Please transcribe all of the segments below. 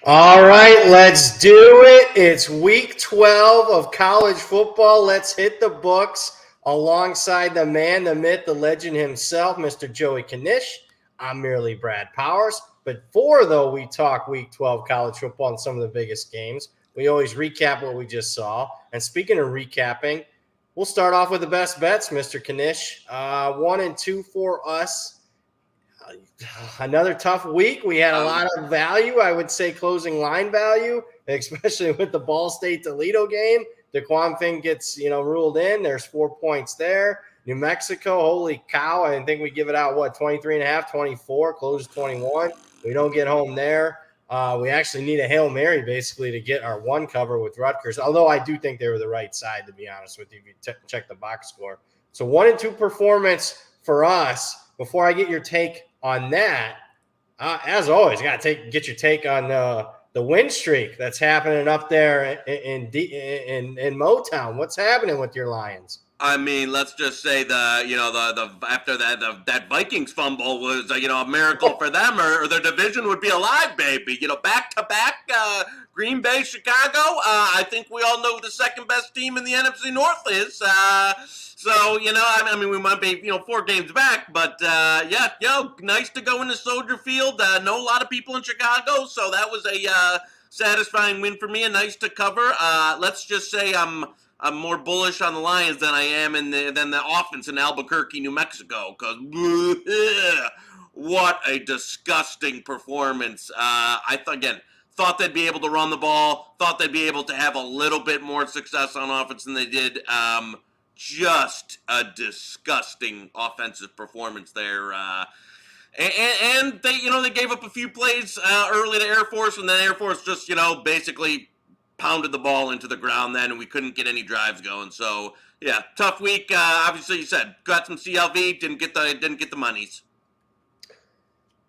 All right, let's do it. It's week 12 of college football. Let's hit the books alongside the man, the myth, the legend himself, Mr. Joey Knish. I'm merely Brad Powers. But before, though, we talk week 12 college football and some of the biggest games, we always recap what we just saw. And speaking of recapping, we'll start off with the best bets, Mr. Knish. 1 and 2 for us. Another tough week. We had a lot of value, I would say closing line value, especially with the Ball State Toledo game. DeQuan Finn gets, ruled in. There's 4 points there. New Mexico, holy cow. I think we give it out, 23 and a half, 24, closes 21. We don't get home there. We actually need a Hail Mary basically to get our one cover with Rutgers, although I do think they were the right side, to be honest with you, if you check the box score. So 1-2 performance for us. Before I get your take on that, as always, got to get your take on the win streak that's happening up there in Motown. What's happening with your Lions? I mean, let's just say the after that Vikings fumble was a miracle for them, or their division would be alive, baby. Back to back, Green Bay, Chicago. I think we all know who the second best team in the NFC North is. So I mean, we might be 4 games back, but nice to go into Soldier Field. Know a lot of people in Chicago, so that was a satisfying win for me and nice to cover. Let's just say I'm more bullish on the Lions than I am than the offense in Albuquerque, New Mexico, because what a disgusting performance. I thought they'd be able to run the ball, thought they'd be able to have a little bit more success on offense than they did. Just a disgusting offensive performance there. And they gave up a few plays early to Air Force, and then Air Force just basically pounded the ball into the ground then, and we couldn't get any drives going. So yeah, tough week. Obviously, you said got some CLV, didn't get the monies.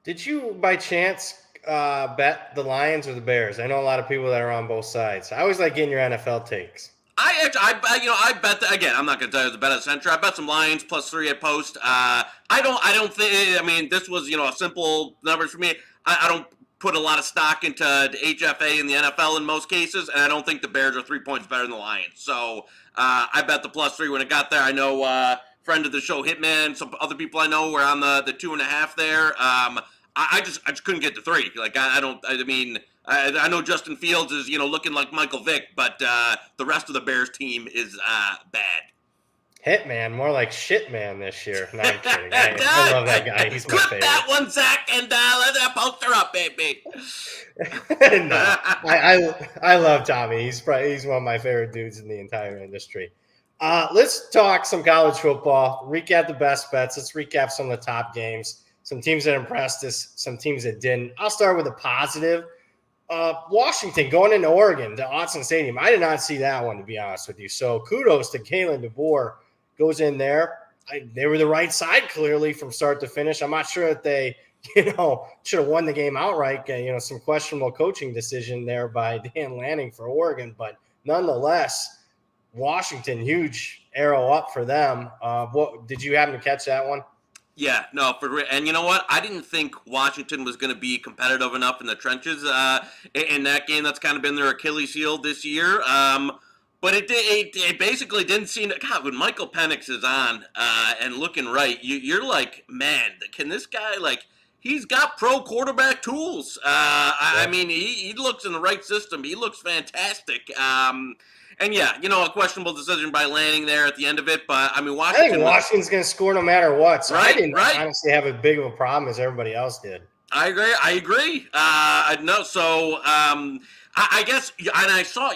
Did you by chance bet the Lions or the Bears? I know a lot of people that are on both sides. I always like getting your NFL takes. I bet that, again. I'm not going to tell you the bet at center. I bet some Lions +3 at post. I don't think. I mean, this was a simple numbers for me. I don't put a lot of stock into the HFA in the NFL in most cases, and I don't think the Bears are 3 points better than the Lions. So I bet the +3 when it got there. I know friend of the show Hitman, some other people I know were on the 2.5 there. I just couldn't get to 3. Like I know Justin Fields is looking like Michael Vick, but the rest of the Bears team is bad. Hitman, more like Shitman this year. No, I'm kidding. I love that guy. He's my Clip favorite. that one, Zach, and let that poster up, baby. No, I love Tommy. He's one of my favorite dudes in the entire industry. Let's talk some college football. Recap the best bets. Let's recap some of the top games. Some teams that impressed us, some teams that didn't. I'll start with a positive. Washington going into Oregon to Autzen Stadium. I did not see that one, to be honest with you. So kudos to Kalen DeBoer. Goes in there. They were the right side clearly from start to finish. I'm not sure that they, should have won the game outright. Some questionable coaching decision there by Dan Lanning for Oregon, but nonetheless, Washington, huge arrow up for them. What did you happen to catch that one? Yeah, no, and you know what? I didn't think Washington was going to be competitive enough in the trenches in that game. That's kind of been their Achilles heel this year. But it basically didn't seem to. God, when Michael Penix is on and looking right, you're like, man, can this guy, he's got pro quarterback tools. I mean, he looks in the right system. He looks fantastic. And yeah, a questionable decision by Lanning there at the end of it. But I mean, I think Washington's going to score no matter what. So right, I didn't honestly have as big of a problem as everybody else did. I agree. No, so I guess, and I saw,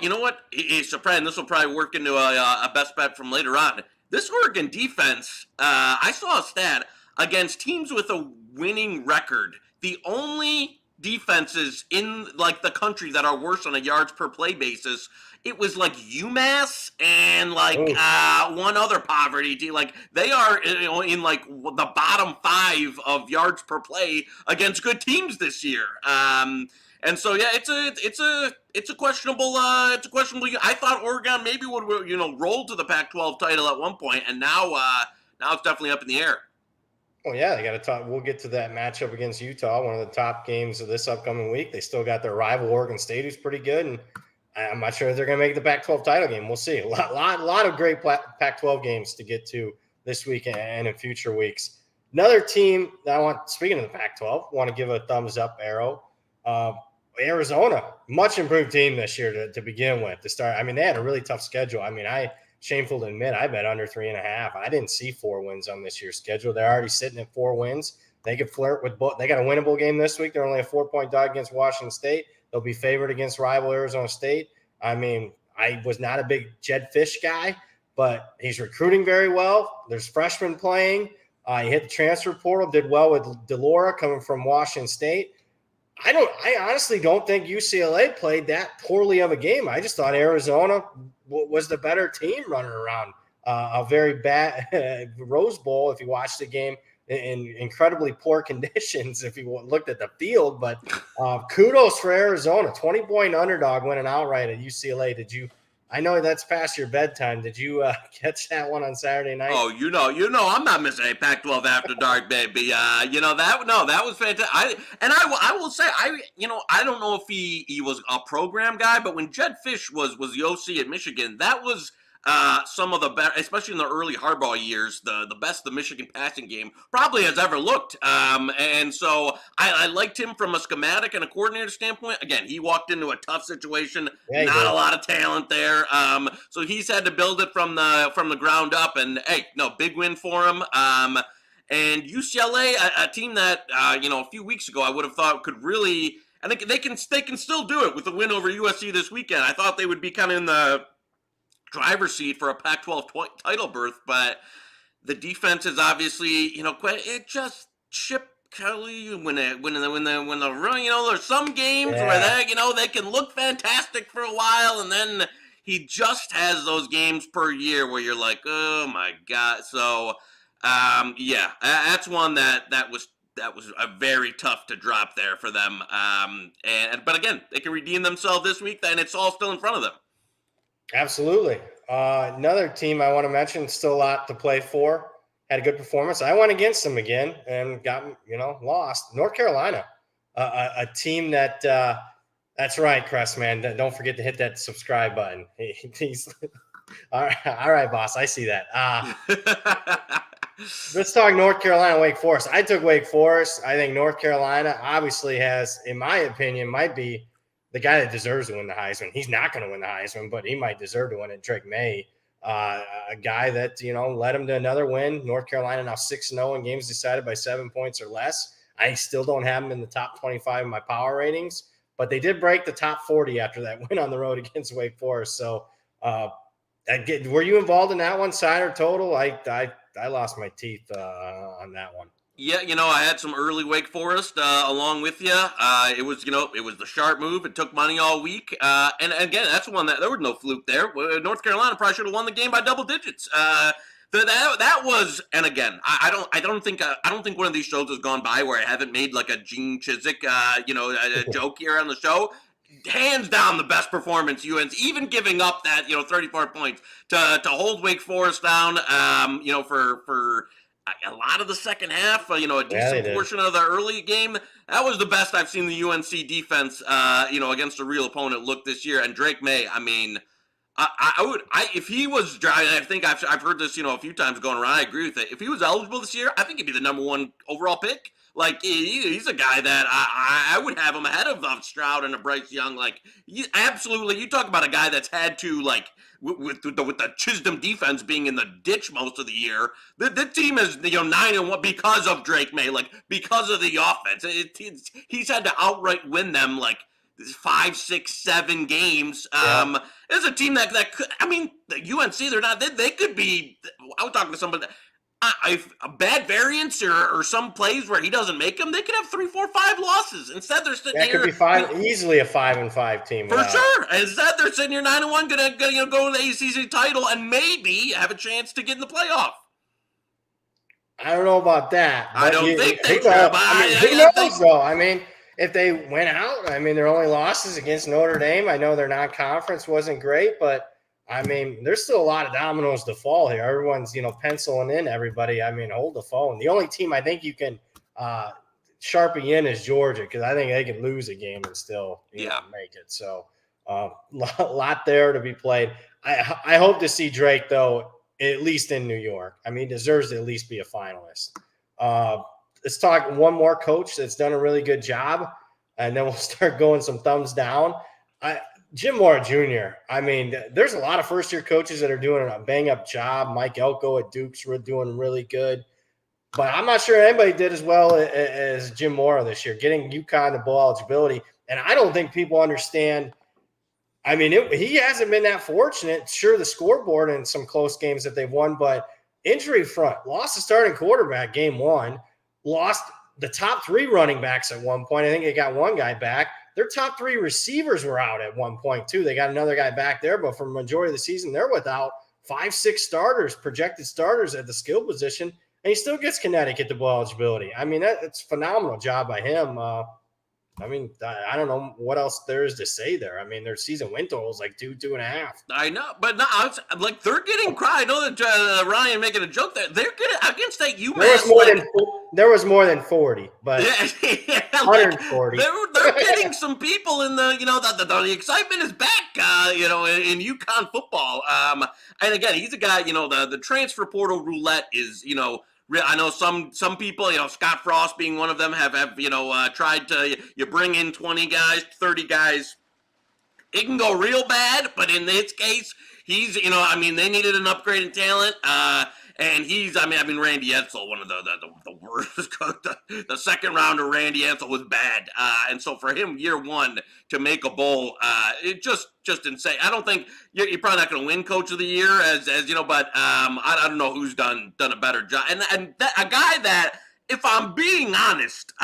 it's surprising. This will probably work into a best bet from later on. This Oregon defense, I saw a stat against teams with a winning record. The only defenses in the country that are worse on a yards per play basis, it was UMass and one other poverty team. They are in the bottom 5 of yards per play against good teams this year. And so yeah, it's a questionable. I thought Oregon maybe would roll to the Pac-12 title at one point, and now it's definitely up in the air. Well, yeah, they got to talk. We'll get to that matchup against Utah, one of the top games of this upcoming week. They still got their rival Oregon State, who's pretty good, and I'm not sure if they're going to make the Pac-12 title game. We'll see. A lot of great Pac-12 games to get to this week and in future weeks. Another team that I want, speaking of the Pac-12, want to give a thumbs up arrow. Arizona, much improved team this year to begin with. To start, I mean, they had a really tough schedule. I mean, shameful to admit, I bet under 3.5. I didn't see 4 wins on this year's schedule. They're already sitting at 4 wins. They could flirt with both. They got a winnable game this week. They're only a 4-point dog against Washington State. They'll be favored against rival Arizona State. I mean, I was not a big Jed Fish guy, but he's recruiting very well. There's freshmen playing. He hit the transfer portal, did well with Delora coming from Washington State. I honestly don't think UCLA played that poorly of a game. I just thought Arizona was the better team running around a very bad Rose Bowl. If you watched the game in incredibly poor conditions, if you looked at the field, but kudos for Arizona, 20-point underdog winning outright at UCLA. I know that's past your bedtime. Did you catch that one on Saturday night? Oh, I'm not missing a Pac-12 after dark, baby. That was fantastic. I will say, I don't know if he was a program guy, but when Jed Fish was the OC at Michigan, that was some of the best, especially in the early Harbaugh years, the best the Michigan passing game probably has ever looked. And so I liked him from a schematic and a coordinator standpoint. Again, he walked into a tough situation, not a lot of talent there. So he's had to build it from the ground up. And hey, no, big win for him. And UCLA, a team that a few weeks ago I would have thought could really. I think they can still do it with the win over USC this weekend. I thought they would be kind of in the driver's seat for a Pac-12 title berth, but the defense is obviously, it just Chip Kelly when the run, there's some games where they can look fantastic for a while, and then he just has those games per year where you're like, oh my god. So, that's one that was a very tough to drop there for them. But again, they can redeem themselves this week, and it's all still in front of them. Absolutely. Another team I want to mention, still a lot to play for, had a good performance. I went against them again and got, lost. North Carolina, a team that that's right, Crestman. Don't forget to hit that subscribe button. He's all right, boss. I see that. Let's talk North Carolina, Wake Forest. I took Wake Forest. I think North Carolina obviously has, in my opinion, might be the guy that deserves to win the Heisman. He's not going to win the Heisman, but he might deserve to win it. Drake May, a guy that, led him to another win. North Carolina now 6-0 in games decided by 7 points or less. I still don't have him in the top 25 in my power ratings, but they did break the top 40 after that win on the road against Wake Forest. So were you involved in that one, side or total? I lost my teeth on that one. Yeah, I had some early Wake Forest along with you. It was the sharp move. It took money all week. And again, that's one that there was no fluke there. North Carolina probably should have won the game by double digits. That was, and again, I don't think one of these shows has gone by where I haven't made like a Gene Chizik, a joke here on the show. Hands down, the best performance UNC, even giving up that 34 points to hold Wake Forest down. For a lot of the second half, a decent portion of the early game. That was the best I've seen the UNC defense, against a real opponent look this year. And Drake May, I mean, if he was, I think I've heard this, a few times going around. I agree with it. If he was eligible this year, I think he'd be the number 1 overall pick. Like, he's a guy that I would have him ahead of Stroud and a Bryce Young. Like, absolutely. You talk about a guy that's had to, like, with the Chisholm defense being in the ditch most of the year, the team is 9-1 because of Drake May, like because of the offense. He's had to outright win them like 5, 6, 7 games. There's a team that could. I mean, the UNC, they're not. They could be. I was talking to somebody. If a bad variance or some plays where he doesn't make them, they could have 3, 4, 5 losses. Instead, they're sitting here. That could be easily a 5-5 team. For sure. Instead, they're sitting here 9-1, gonna go in the ACC title and maybe have a chance to get in the playoff. I don't know about that. I don't think they will. Who knows, though? I mean, if they went out, their only losses against Notre Dame. I know their non-conference wasn't great, but I mean, there's still a lot of dominoes to fall here. Everyone's, penciling in everybody. I mean, hold the phone. The only team I think you can sharpie in is Georgia, because I think they could lose a game and still make it. So a lot there to be played. I hope to see Drake, though, at least in New York. I mean, he deserves to at least be a finalist. Let's talk one more coach that's done a really good job, and then we'll start going some thumbs down. Jim Mora Jr. I mean, there's a lot of first-year coaches that are doing a bang-up job. Mike Elko at Duke's doing really good. But I'm not sure anybody did as well as Jim Mora this year, getting UConn the bowl eligibility. And I don't think people understand. I mean, he hasn't been that fortunate. Sure, the scoreboard in some close games that they've won, but injury front, lost the starting quarterback game one, lost the top 3 running backs at one point. I think they got one guy back. Their top 3 receivers were out at one point, too. They got another guy back there, but for the majority of the season, they're without 5-6 starters, projected starters at the skill position, and he still gets Connecticut the bowl eligibility. I mean, it's a phenomenal job by him. I mean, I don't know what else there is to say there. I mean, their season win total is like 2.5. I know, but no, like they're getting cry. I know that Ryan making a joke there. They're getting against that UMass. There was more than 40, but yeah, 140. They're getting some people in the the excitement is back. In UConn football. And again, he's a guy. The transfer portal roulette is I know some people, Scott Frost being one of them, have tried to you bring in 20 guys, 30 guys. It can go real bad, but in this case, he's they needed an upgrade in talent. And he's Randy Edsall, one of the worst. The second rounder, Randy Edsall, was bad. And so for him, year one to make a bowl, it just insane. I don't think you're probably not going to win Coach of the Year, but I don't know who's done a better job. And a guy that, if I'm being honest,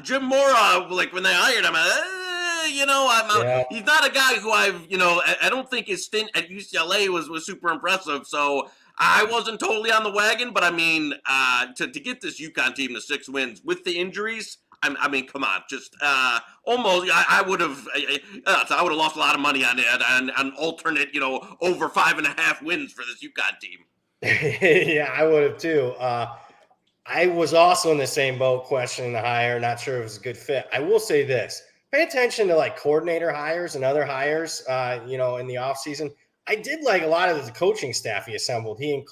Jim Mora, like when they hired him, he's not a guy who I don't think his stint at UCLA was super impressive. So I wasn't totally on the wagon, but I mean, to get this UConn team to 6 wins with the injuries, I mean, come on, just almost. I would have lost a lot of money on an alternate, over 5.5 wins for this UConn team. Yeah, I would have too. I was also in the same boat, questioning the hire, not sure if it was a good fit. I will say this: pay attention to like coordinator hires and other hires, in the offseason. I did like a lot of the coaching staff he assembled. He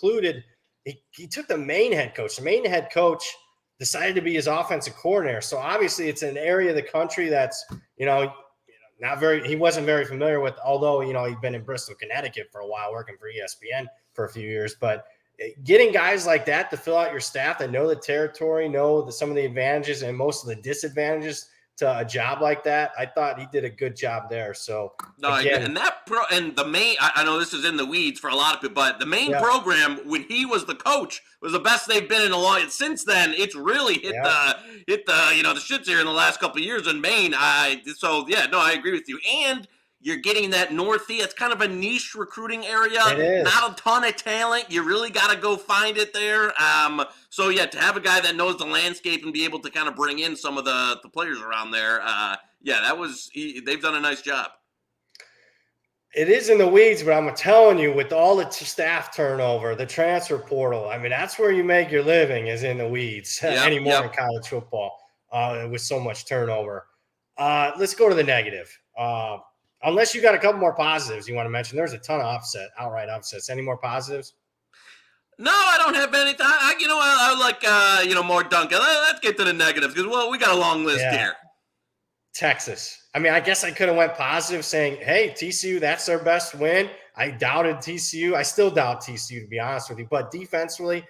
took the main head coach. The main head coach decided to be his offensive coordinator. So obviously it's an area of the country that's, he wasn't very familiar with, although, he'd been in Bristol, Connecticut for a while, working for ESPN for a few years. But getting guys like that to fill out your staff that know the territory, know some of the advantages and most of the disadvantages to a job like that, I thought he did a good job there. So again, the main, I know this is in the weeds for a lot of people, but the main program when he was the coach was the best they've been in a long. Since then, it's really hit the shits here in the last couple of years in Maine. I agree with you. And you're getting that Northeast. It's kind of a niche recruiting area. It is. Not a ton of talent. You really got to go find it there. To have a guy that knows the landscape and be able to kind of bring in some of the players around there, they've done a nice job. It is in the weeds, but I'm telling you, with all the staff turnover, the transfer portal, I mean, that's where you make your living, is in the weeds anymore in college football with so much turnover. Let's go to the negative. Unless you got a couple more positives you want to mention. There's a ton of outright upsets. Any more positives? No, I don't have anything. I like, more Duncan. Let's get to the negatives because, we got a long list here. Texas. I mean, I guess I could have went positive saying, hey, TCU, that's their best win. I doubted TCU. I still doubt TCU, to be honest with you. But defensively,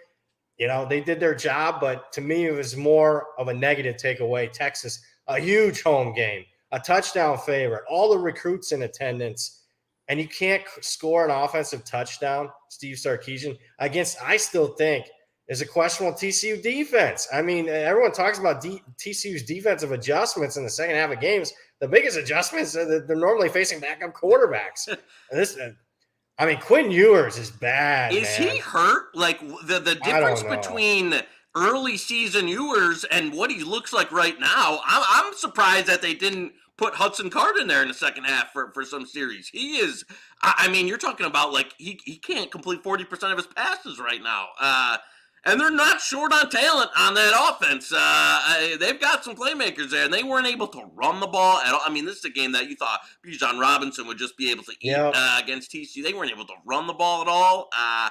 they did their job. But to me, it was more of a negative takeaway. Texas, a huge home game, a touchdown favorite, all the recruits in attendance. And you can't score an offensive touchdown, Steve Sarkisian, against, I still think, is a questionable TCU defense. I mean, everyone talks about TCU's defensive adjustments in the second half of games. The biggest adjustments are that they're normally facing backup quarterbacks. Quinn Ewers is bad. Is he hurt? Like the difference between early season Ewers and what he looks like right now, I'm surprised that they didn't put Hudson Card in there in the second half for some series. He is, I mean, you're talking about like he can't complete 40% of his passes right now. And they're not short on talent on that offense. They've got some playmakers there, and they weren't able to run the ball at all. I mean, this is a game that you thought Bijan Robinson would just be able to eat against TCU. They weren't able to run the ball at all. I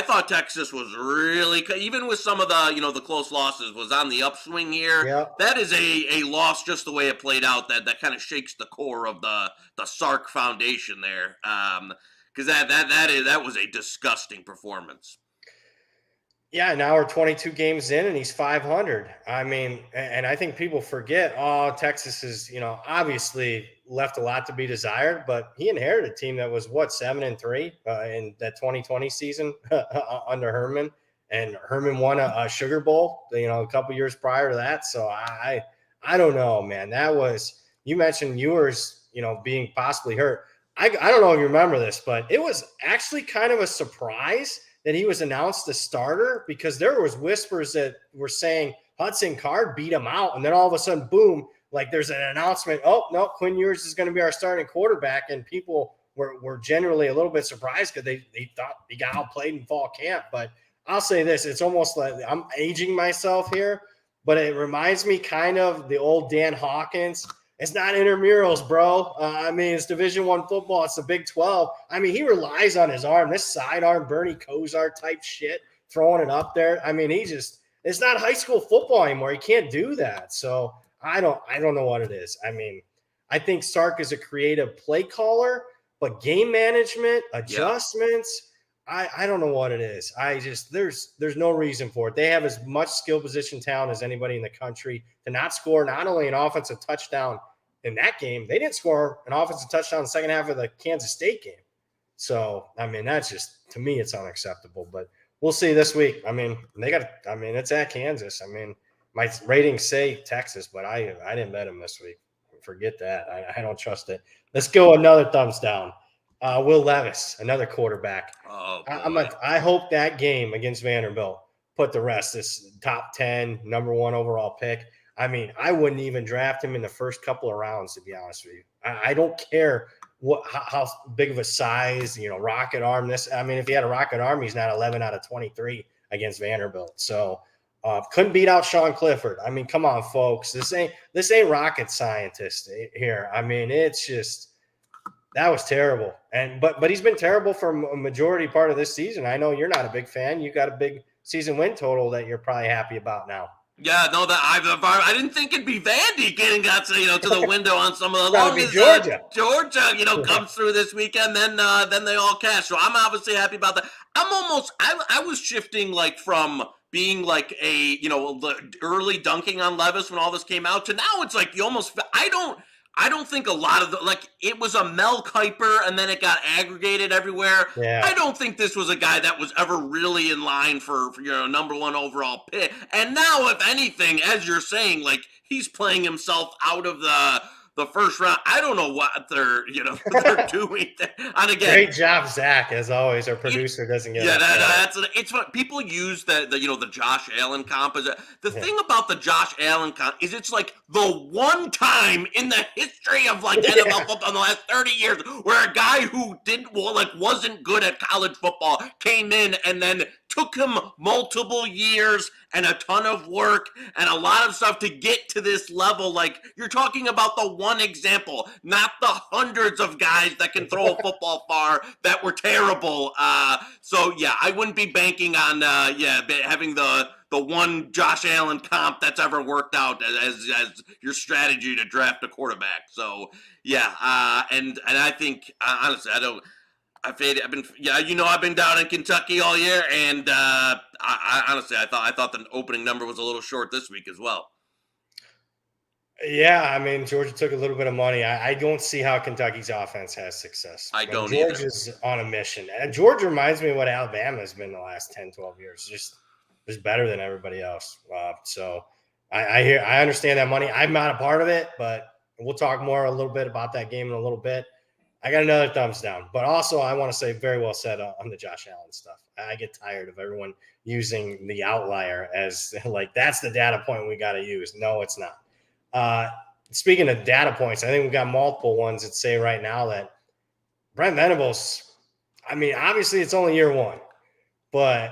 thought Texas was really, even with some of the the close losses, was on the upswing here. Yep. That is a loss just the way it played out. That kind of shakes the core of the Sark foundation there. Because that was a disgusting performance. Yeah, now we're 22 games in and he's 500. I mean, and I think people forget, Texas is, obviously left a lot to be desired, but he inherited a team that was 7-3 in that 2020 season under Herman, and Herman won a Sugar Bowl, a couple years prior to that. So I don't know, man. That was, you mentioned Ewers, being possibly hurt. I don't know if you remember this, but it was actually kind of a surprise that he was announced the starter, because there was whispers that were saying Hudson Card beat him out. And then all of a sudden, boom, like there's an announcement. Oh, no, Quinn Ewers is going to be our starting quarterback. And people were generally a little bit surprised because they thought he got outplayed in fall camp. But I'll say this, it's almost like I'm aging myself here, but it reminds me kind of the old Dan Hawkins. It's not intramurals, bro. I mean, it's Division I football. It's the Big 12. I mean, he relies on his arm, this sidearm, Bernie Kosar type shit, throwing it up there. I mean, it's not high school football anymore. He can't do that. So I don't know what it is. I mean, I think Sark is a creative play caller, but game management, adjustments, I don't know what it is. There's no reason for it. They have as much skill position talent as anybody in the country to not score not only an offensive touchdown in that game, they didn't score an offensive touchdown in the second half of the Kansas State game. So, I mean, that's just, to me, it's unacceptable. But we'll see this week. I mean, it's at Kansas. I mean, my ratings say Texas, but I didn't bet them this week. Forget that. I don't trust it. Let's go another thumbs down. Will Levis, another quarterback. Oh, I hope that game against Vanderbilt put the rest. This top 10, number 1 overall pick. I mean, I wouldn't even draft him in the first couple of rounds, to be honest with you. I don't care how big of a size, rocket arm. If he had a rocket arm, he's not 11 out of 23 against Vanderbilt. So couldn't beat out Sean Clifford. I mean, come on, folks. This ain't rocket scientist here. I mean, it's just. That was terrible. But he's been terrible for a majority part of this season. I know you're not a big fan. You got a big season win total that you're probably happy about now. Yeah, no, I didn't think it'd be Vandy getting out to the window on some of the longest. Georgia, comes through this weekend. Then they all cash. So I'm obviously happy about that. I was shifting like from being like a the early dunking on Levis when all this came out to now it's like I don't think a lot of it was a Mel Kiper and then it got aggregated everywhere. Yeah. I don't think this was a guy that was ever really in line for number 1 overall pick. And now, if anything, as you're saying, like he's playing himself out of the first round. I don't know what they're doing there. And again, great job, Zach, as always. Our producer doesn't get it's what people use the Josh Allen comp as the thing about the Josh Allen comp is it's like the one time in the history of NFL football in the last 30 years where a guy who wasn't good at college football came in and then took him multiple years and a ton of work and a lot of stuff to get to this level. Like, you're talking about the one example, not the hundreds of guys that can throw a football far that were terrible. So, yeah, I wouldn't be banking on, having the one Josh Allen comp that's ever worked out as your strategy to draft a quarterback. So, yeah, and I think, honestly, I've been down in Kentucky all year, and I honestly thought the opening number was a little short this week as well. Yeah, I mean, Georgia took a little bit of money. I don't see how Kentucky's offense has success. I don't Georgia's on a mission. And Georgia reminds me of what Alabama has been the last 10, 12 years. Just better than everybody else. So I understand that money. I'm not a part of it, but we'll talk more a little bit about that game in a little bit. I got another thumbs down. But also, I want to say very well said on the Josh Allen stuff. I get tired of everyone using the outlier as like that's the data point we got to use. No, it's not. Speaking of data points, I think we've got multiple ones that say right now that Brent Venables, I mean, obviously it's only year one, but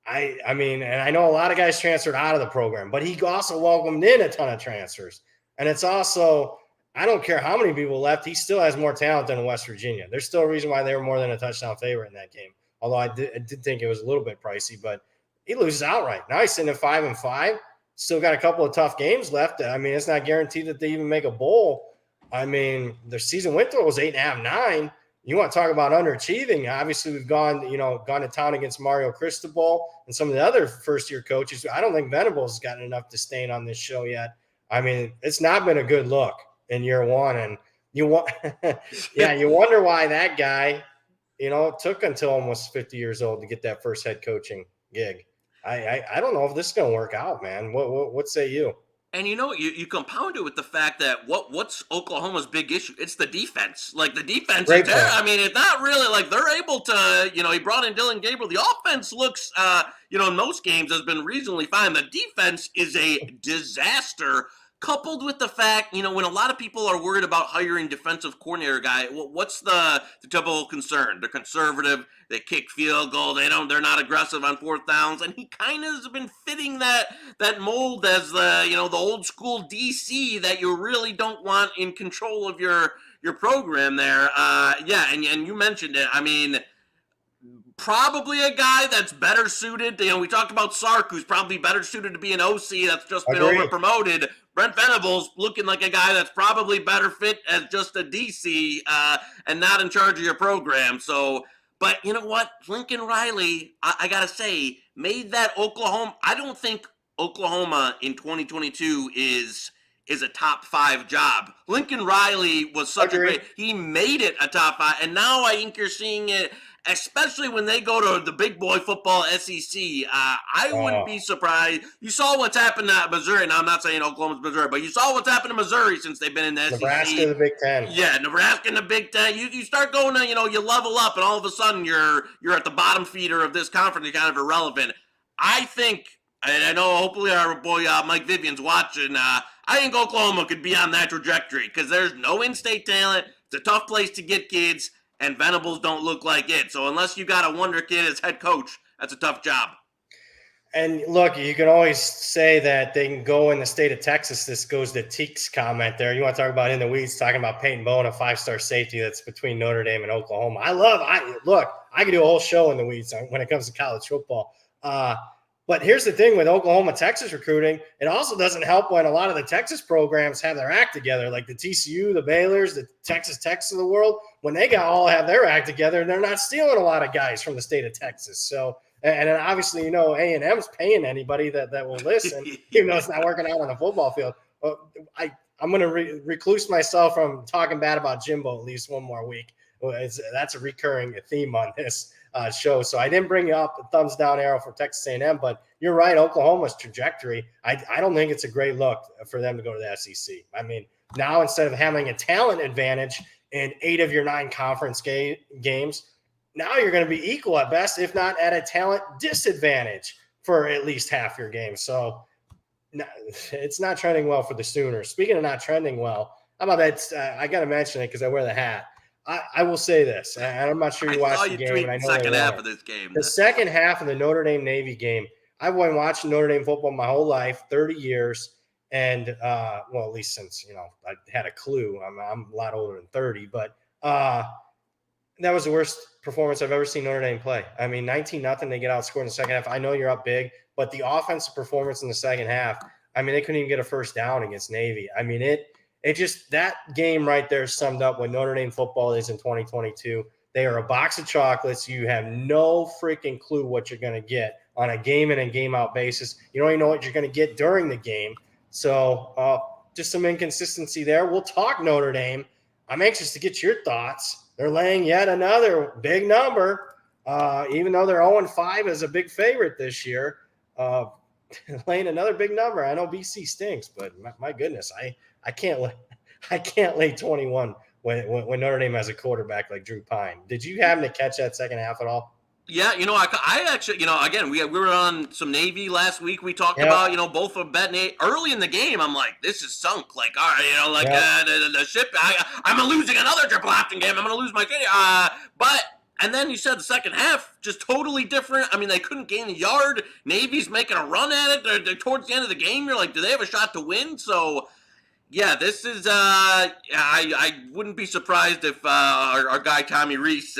I mean, and I know a lot of guys transferred out of the program, but he also welcomed in a ton of transfers. And it's also, I don't care how many people left, he still has more talent than West Virginia. There's still a reason why they were more than a touchdown favorite in that game. Although I did think it was a little bit pricey, but he loses outright. Now he's sitting at 5-5. Still got a couple of tough games left. I mean, it's not guaranteed that they even make a bowl. I mean, their season win total was 8.5, 9. You want to talk about underachieving? Obviously, we've gone to town against Mario Cristobal and some of the other first-year coaches. I don't think Venables has gotten enough disdain on this show yet. I mean, it's not been a good look in year one, and you wonder why that guy, it took until almost 50 years old to get that first head coaching gig. I don't know if this is going to work out, man. What say you? And you compound it with the fact that what's Oklahoma's big issue? It's the defense. Like the defense is there. I mean, it's not really like they're able to, he brought in Dylan Gabriel. The offense looks, in most games has been reasonably fine. The defense is a disaster. Coupled with the fact, when a lot of people are worried about hiring defensive coordinator guy, what's the typical concern? They're conservative. They kick field goal. They're not aggressive on fourth downs, and he kind of has been fitting that mold as the old school DC that you really don't want in control of your program there. And you mentioned it. I mean, probably a guy that's better suited. We talked about Sark, who's probably better suited to be an OC that's just been over promoted. Brent Venables looking like a guy that's probably better fit as just a DC and not in charge of your program. So, but you know what? Lincoln Riley, I got to say, made that Oklahoma. I don't think Oklahoma in 2022 is a top 5 job. Lincoln Riley was such a great, he made it a top 5. And now I think you're seeing it, especially when they go to the big boy football SEC. I wouldn't be surprised. You saw what's happened at Missouri. Now, I'm not saying Oklahoma's Missouri, but you saw what's happened to Missouri since they've been in the SEC. Nebraska in the Big Ten. Yeah, Nebraska in the Big Ten. You start going to, you level up, and all of a sudden you're at the bottom feeder of this conference. You're kind of irrelevant. I think, and I know hopefully our boy Mike Vivian's watching, I think Oklahoma could be on that trajectory because there's no in-state talent. It's a tough place to get kids. And Venables don't look like it. So unless you got a wonder kid as head coach, that's a tough job. And look, you can always say that they can go in the state of Texas. This goes to Teek's comment there. You want to talk about in the weeds, talking about Peyton Bowen, a 5-star safety that's between Notre Dame and Oklahoma. I could do a whole show in the weeds when it comes to college football. But here's the thing with Oklahoma, Texas recruiting, it also doesn't help when a lot of the Texas programs have their act together, like the TCU, the Baylors, the Texas Techs of the world. When they all have their act together, they're not stealing a lot of guys from the state of Texas. So, and then obviously, A&M's paying anybody that will listen, even though it's not working out on the football field. I'm going to recluse myself from talking bad about Jimbo at least one more week. That's a recurring theme on this show. So I didn't bring up a thumbs down arrow for Texas A&M, but you're right. Oklahoma's trajectory, I don't think it's a great look for them to go to the SEC. I mean, now instead of having a talent advantage in 8 of your 9 conference games, now you're going to be equal at best, if not at a talent disadvantage for at least half your games. So it's not trending well for the Sooners. Speaking of not trending well, how about that? I got to mention it because I wear the hat. I will say this, and I'm not sure you watched the game. And I know second half of this game. The second half of the Notre Dame Navy game, I've been watching Notre Dame football my whole life, 30 years, and at least since I had a clue. I'm a lot older than 30, but that was the worst performance I've ever seen Notre Dame play. I mean, 19-0, they get outscored in the second half. I know you're up big, but the offensive performance in the second half, I mean, they couldn't even get a first down against Navy. I mean, it just, that game right there summed up what Notre Dame football is in 2022. They are a box of chocolates. You have no freaking clue what you're going to get on a game in and game out basis. You don't even know what you're going to get during the game. So just some inconsistency there. We'll talk Notre Dame. I'm anxious to get your thoughts. They're laying yet another big number, even though they're 0-5 as a big favorite this year. Laying another big number. I know BC stinks, but my goodness, I can't lay 21 when Notre Dame has a quarterback like Drew Pine. Did you happen to catch that second half at all? Yeah, I actually, again, we were on some Navy last week. We talked Yep. about, both of betting early in the game. I'm like, this is sunk. Like, all right, Yep. the ship. I'm losing another triple option game. I'm gonna lose my. And then you said the second half just totally different. I mean, they couldn't gain a yard. Navy's making a run at it. They're towards the end of the game. You're like, do they have a shot to win? So. Yeah, this is. I wouldn't be surprised if our guy Tommy Rees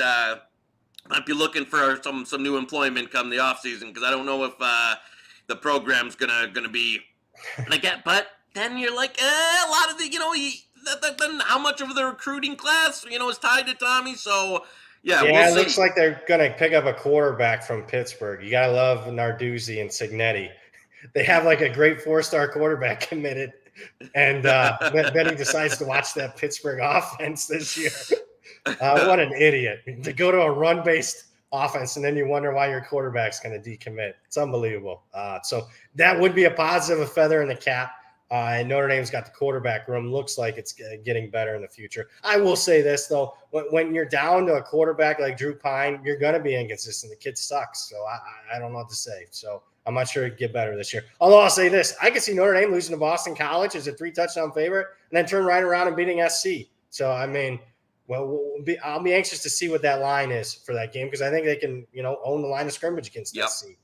might be looking for some new employment come the offseason, because I don't know if the program's gonna be like that. But then you're like, a lot of the then how much of the recruiting class is tied to Tommy. So yeah, Yeah, we'll it see. looks like they're gonna pick up a quarterback from Pittsburgh. You gotta love Narduzzi and Signetti. They have like a great 4-star quarterback committed, and then he decides to watch that Pittsburgh offense this year. What an idiot to go to a run-based offense, and then you wonder why your quarterback's going to decommit. It's unbelievable. So that would be a positive, a feather in the cap. And Notre Dame's got the quarterback room. Looks like it's getting better in the future. I will say this, though. When you're down to a quarterback like Drew Pine, you're going to be inconsistent. The kid sucks. So I don't know what to say. So I'm not sure it'd get better this year. Although I'll say this. I could see Notre Dame losing to Boston College as a 3-touchdown favorite and then turn right around and beating SC. So, I mean, I'll be anxious to see what that line is for that game, because I think they can, own the line of scrimmage against SC.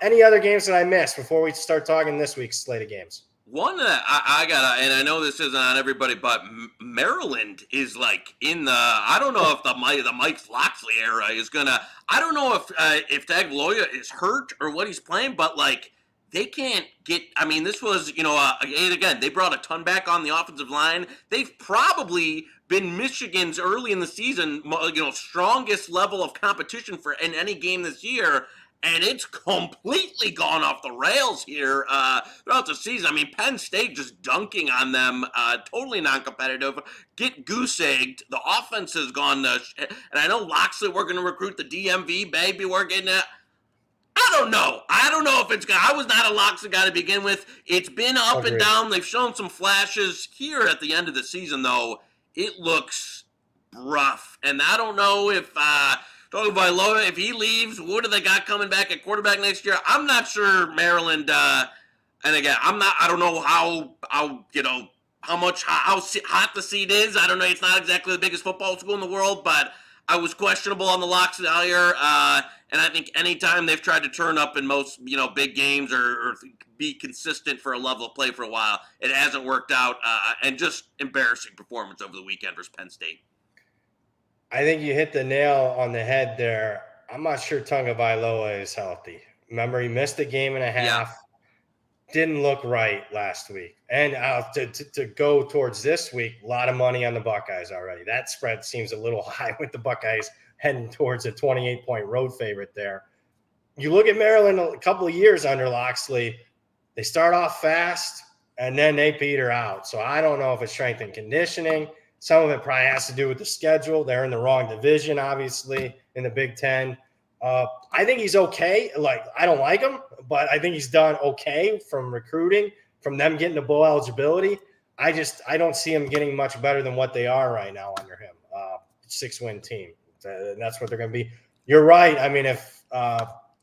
Any other games that I missed before we start talking this week's slate of games? One that I got, and I know this isn't on everybody, but Maryland is like in the. I don't know if the Mike Loxley era is gonna. I don't know if Tagovailoa is hurt or what he's playing, but like they can't get. I mean, this was again they brought a ton back on the offensive line. They've probably been Michigan's early in the season, strongest level of competition in any game this year. And it's completely gone off the rails here throughout the season. I mean, Penn State just dunking on them, totally non-competitive. Get goose-egged. The offense has gone to shit. And I know Loxley, we're going to recruit the DMV, baby. We're getting it. I don't know if it's going to. I was not a Loxley guy to begin with. It's been up and down. They've shown some flashes here at the end of the season, though. It looks rough. And I don't know if Tagovailoa, if he leaves, what do they got coming back at quarterback next year? I'm not sure Maryland, and again, I don't know how hot the seat is. I don't know. It's not exactly the biggest football school in the world, but I was questionable on the Loxley here. And I think anytime they've tried to turn up in most, big games or be consistent for a level of play for a while, it hasn't worked out. And just embarrassing performance over the weekend versus Penn State. I think you hit the nail on the head there. I'm not sure Tagovailoa is healthy. Remember, he missed a game and a half. Yeah. Didn't look right last week. And to go towards this week, a lot of money on the Buckeyes already. That spread seems a little high with the Buckeyes heading towards a 28-point road favorite there. You look at Maryland a couple of years under Loxley, they start off fast, and then they peter out. So I don't know if it's strength and conditioning. Some of it probably has to do with the schedule. They're in the wrong division, obviously, in the Big Ten. I think he's okay. Like, I don't like him, but I think he's done okay from recruiting, from them getting to bowl eligibility. I don't see him getting much better than what they are right now under him. 6-win team. And that's what they're going to be. You're right. I mean, if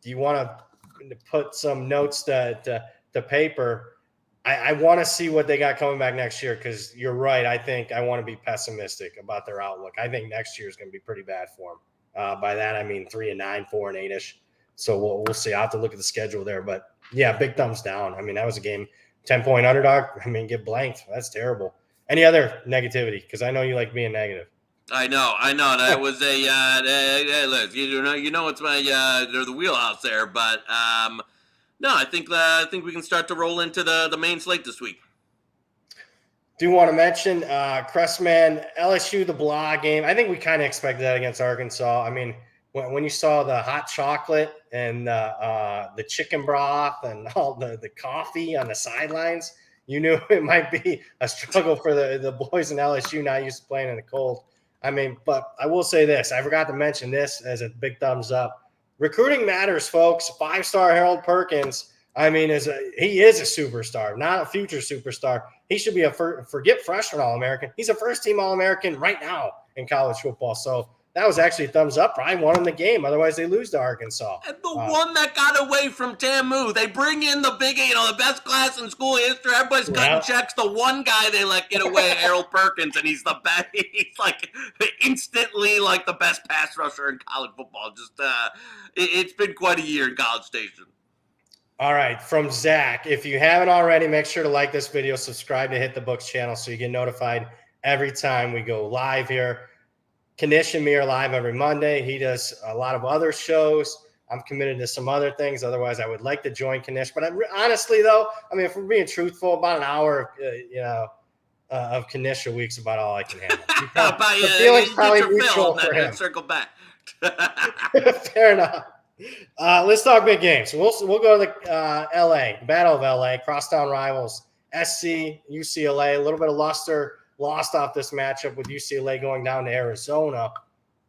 you want to put some notes to paper, I want to see what they got coming back next year, because you're right. I think I want to be pessimistic about their outlook. I think next year is going to be pretty bad for them. By that, I mean 3-9, 4-8-ish. So we'll see. I'll have to look at the schedule there. But, yeah, big thumbs down. I mean, that was a game, 10-point underdog. I mean, get blanked. That's terrible. Any other negativity? Because I know you like being negative. I know. That was a it's my they're the wheelhouse there, but no, I think we can start to roll into the main slate this week. Do want to mention Cressman, LSU, the blah game. I think we kind of expected that against Arkansas. I mean, when you saw the hot chocolate and the chicken broth and all the coffee on the sidelines, you knew it might be a struggle for the boys in LSU not used to playing in the cold. I mean, but I will say this. I forgot to mention this as a big thumbs up. Recruiting matters, folks. 5-star Harold Perkins I mean, he is a superstar, not a future superstar. He should be forget freshman All-American. He's a first-team All-American right now in college football. So that was actually a thumbs up. Probably won him the game. Otherwise, they lose to Arkansas. And the one that got away from Tamu, they bring in the big, the best class in school history. Everybody's cutting checks. The one guy they let get away, Errol Perkins, and he's the best. He's like instantly like the best pass rusher in college football. Just it's been quite a year in College Station. All right, from Zach, if you haven't already, make sure to like this video, subscribe to Hit the Books channel so you get notified every time we go live here. Knish and me are live every Monday. He does a lot of other shows. I'm committed to some other things. Otherwise, I would like to join Knish. But honestly, though, I mean, if we're being truthful, about an hour, of Knish a week's about all I can handle. The feeling's probably mutual for him. Circle back. Fair enough. Let's talk big games. We'll go to the L.A. Battle of L.A. Crosstown rivals, SC, UCLA. A little bit of luster lost off this matchup with UCLA going down to Arizona.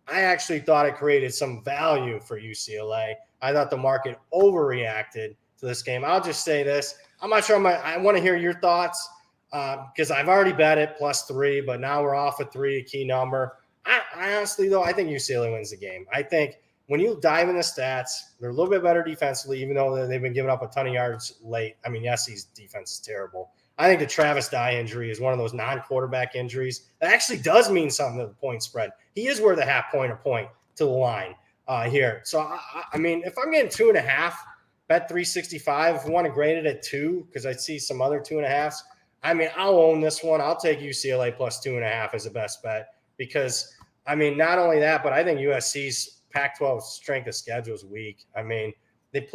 I actually thought it created some value for UCLA. I thought the market overreacted to this game. I'll just say this. I'm not sure. I want to hear your thoughts because I've already bet it +3, but now we're off at 3, a key number. I honestly, though, I think UCLA wins the game. I think when you dive in the stats, they're a little bit better defensively, even though they've been giving up a ton of yards late. I mean, SC's defense is terrible. I think the Travis Dye injury is one of those non-quarterback injuries that actually does mean something to the point spread. He is worth a half point or point to the line here. So, I mean, if I'm getting 2.5, bet 365. If you want to grade it at 2, because I see some other 2.5s, I mean, I'll own this one. I'll take UCLA +2.5 as the best bet because, I mean, not only that, but I think USC's Pac-12 strength of schedule is weak. I mean, they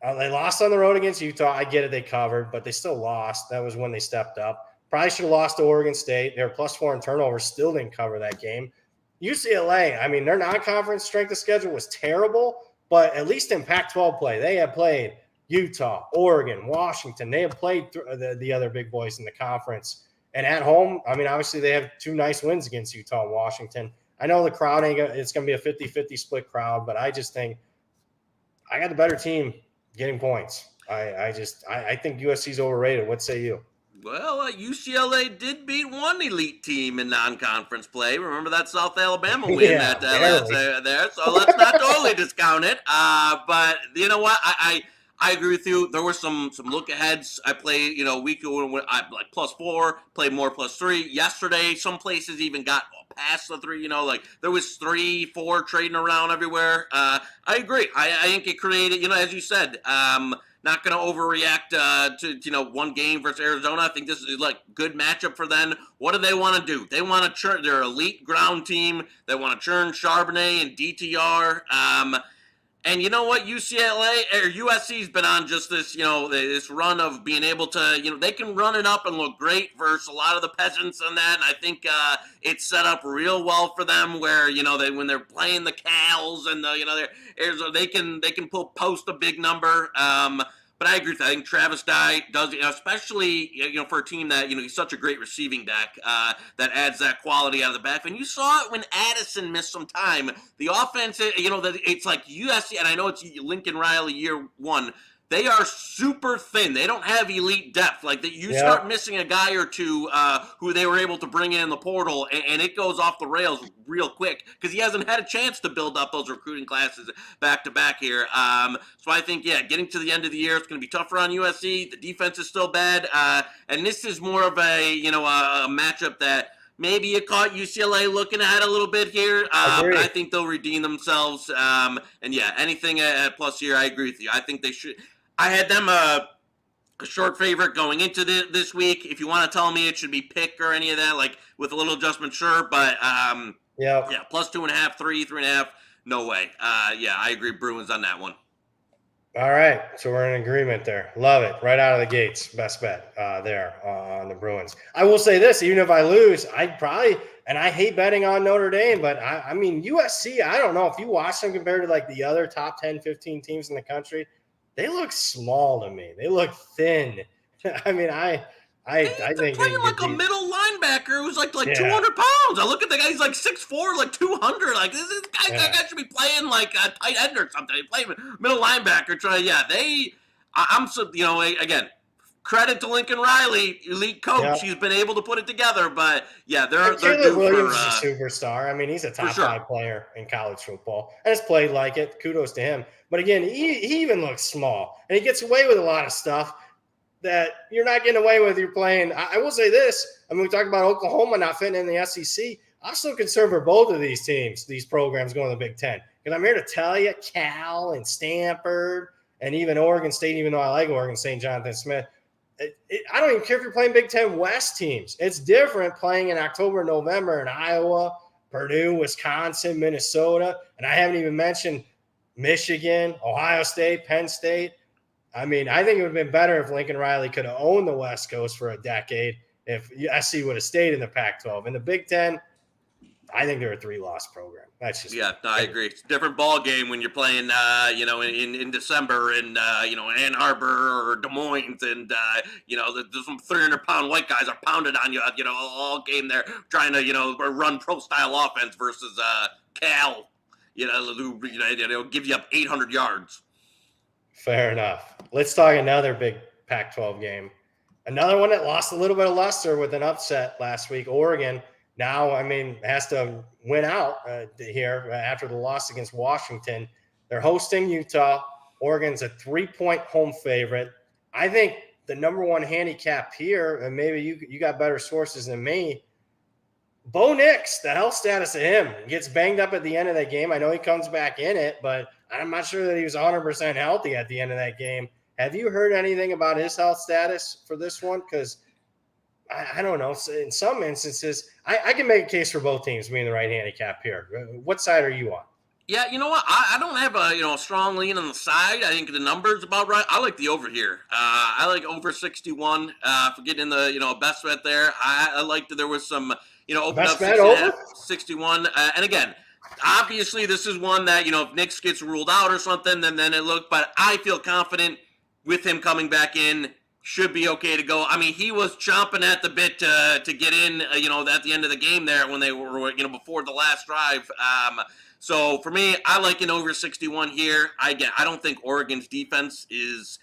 lost on the road against Utah. I get it, they covered, but they still lost. That was when they stepped up. Probably should have lost to Oregon State. They were +4 in turnovers, still didn't cover that game. UCLA, I mean, their non-conference strength of schedule was terrible, but at least in Pac-12 play, they had played Utah, Oregon, Washington. They have played the other big boys in the conference. And at home, I mean, obviously they have 2 nice wins against Utah and Washington. I know the crowd it's going to be a 50-50 split crowd, but I just think I got the better team getting points. I think USC's overrated. What say you? Well, UCLA did beat one elite team in non-conference play. Remember that South Alabama win there. So let's not totally discount it. But you know what? I agree with you. There were some look aheads. I played, week when I like +4, played more +3. Yesterday, some places even got past the 3. Like there was 3, 4 trading around everywhere. I agree. I think it created, as you said, not going to overreact to one game versus Arizona. I think this is like good matchup for them. What do they want to do? They want to churn. They're an elite ground team. They want to churn Charbonnet and DTR. And you know what? USC's been on just this, this run of being able to, they can run it up and look great versus a lot of the peasants and that. And I think it's set up real well for them where, when they're playing the Cals and they can post a big number. But I agree with that. I think Travis Dye does, especially, for a team that, he's such a great receiving deck that adds that quality out of the back. And you saw it when Addison missed some time. The offense, it's like USC, and I know it's Lincoln Riley year 1. They are super thin. They don't have elite depth. Like that, you start missing a guy or two who they were able to bring in the portal, and it goes off the rails real quick because he hasn't had a chance to build up those recruiting classes back to back here. So I think, getting to the end of the year, it's going to be tougher on USC. The defense is still bad, and this is more of a a matchup that maybe you caught UCLA looking at a little bit here, but I think they'll redeem themselves. And anything at plus here, I agree with you. I think they should. I had them a short favorite going into this week. If you want to tell me it should be pick or any of that, like with a little adjustment, sure. But +2.5, 3, 3.5, no way. I agree. Bruins on that one. All right, so we're in agreement there. Love it. Right out of the gates, best bet there on the Bruins. I will say this, even if I lose, I'd probably – and I hate betting on Notre Dame, but I mean USC, I don't know. If you watch them compared to like the other top 10, 15 teams in the country, they look small to me. They look thin. I mean, I think playing like a middle linebacker who's like 200 pounds. I look at the guy; he's like 6'4", like 200. Like this guy should be playing like a tight end or something. He playing middle linebacker. I'm so, again, credit to Lincoln Riley, elite coach. Yeah. He's been able to put it together, but yeah, they're Caleb due Williams is a superstar. I mean, he's a for top sure. 5 player in college football and has played like it. Kudos to him. But again, he even looks small, and he gets away with a lot of stuff that you're not getting away with. You're playing. I will say this. I mean, we talked about Oklahoma not fitting in the SEC. I'm still concerned for both of these teams, these programs going to the Big Ten. Because I'm here to tell you, Cal and Stanford and even Oregon State, even though I like Oregon State and Jonathan Smith, I don't even care if you're playing Big Ten West teams. It's different playing in October, November in Iowa, Purdue, Wisconsin, Minnesota. And I haven't even mentioned Michigan, Ohio State, Penn State. I mean, I think it would have been better if Lincoln Riley could have owned the West Coast for a decade, if SC would have stayed in the Pac-12. In the Big Ten, I think they're a 3-loss program. That's just I agree. It's a different ball game when you're playing, in December in Ann Arbor or Des Moines, and there's some 300-pound white guys are pounded on you, all game there trying to run pro-style offense versus Cal, who give you up 800 yards. Fair enough. Let's talk another big Pac-12 game. Another one that lost a little bit of luster with an upset last week. Oregon now, has to win out here after the loss against Washington. They're hosting Utah. Oregon's a 3-point home favorite. I think the number one handicap here, and maybe you got better sources than me, Bo Nix, the health status of him, gets banged up at the end of that game. I know he comes back in it, but I'm not sure that he was 100% healthy at the end of that game. Have you heard anything about his health status for this one? Because I don't know. In some instances, I can make a case for both teams being the right handicap here. What side are you on? Yeah, you know what? I don't have a strong lean on the side. I think the number's about right. I like the over here. I like over 61 for getting the best bet there. I liked that there was some open Best up bet over 61. And again, obviously this is one that if Nix gets ruled out or something, then it looked. But I feel confident with him coming back in. Should be okay to go. I mean, he was chomping at the bit to get in, at the end of the game there when they were, before the last drive. So for me, I like an over 61 here. I don't think Oregon's defense is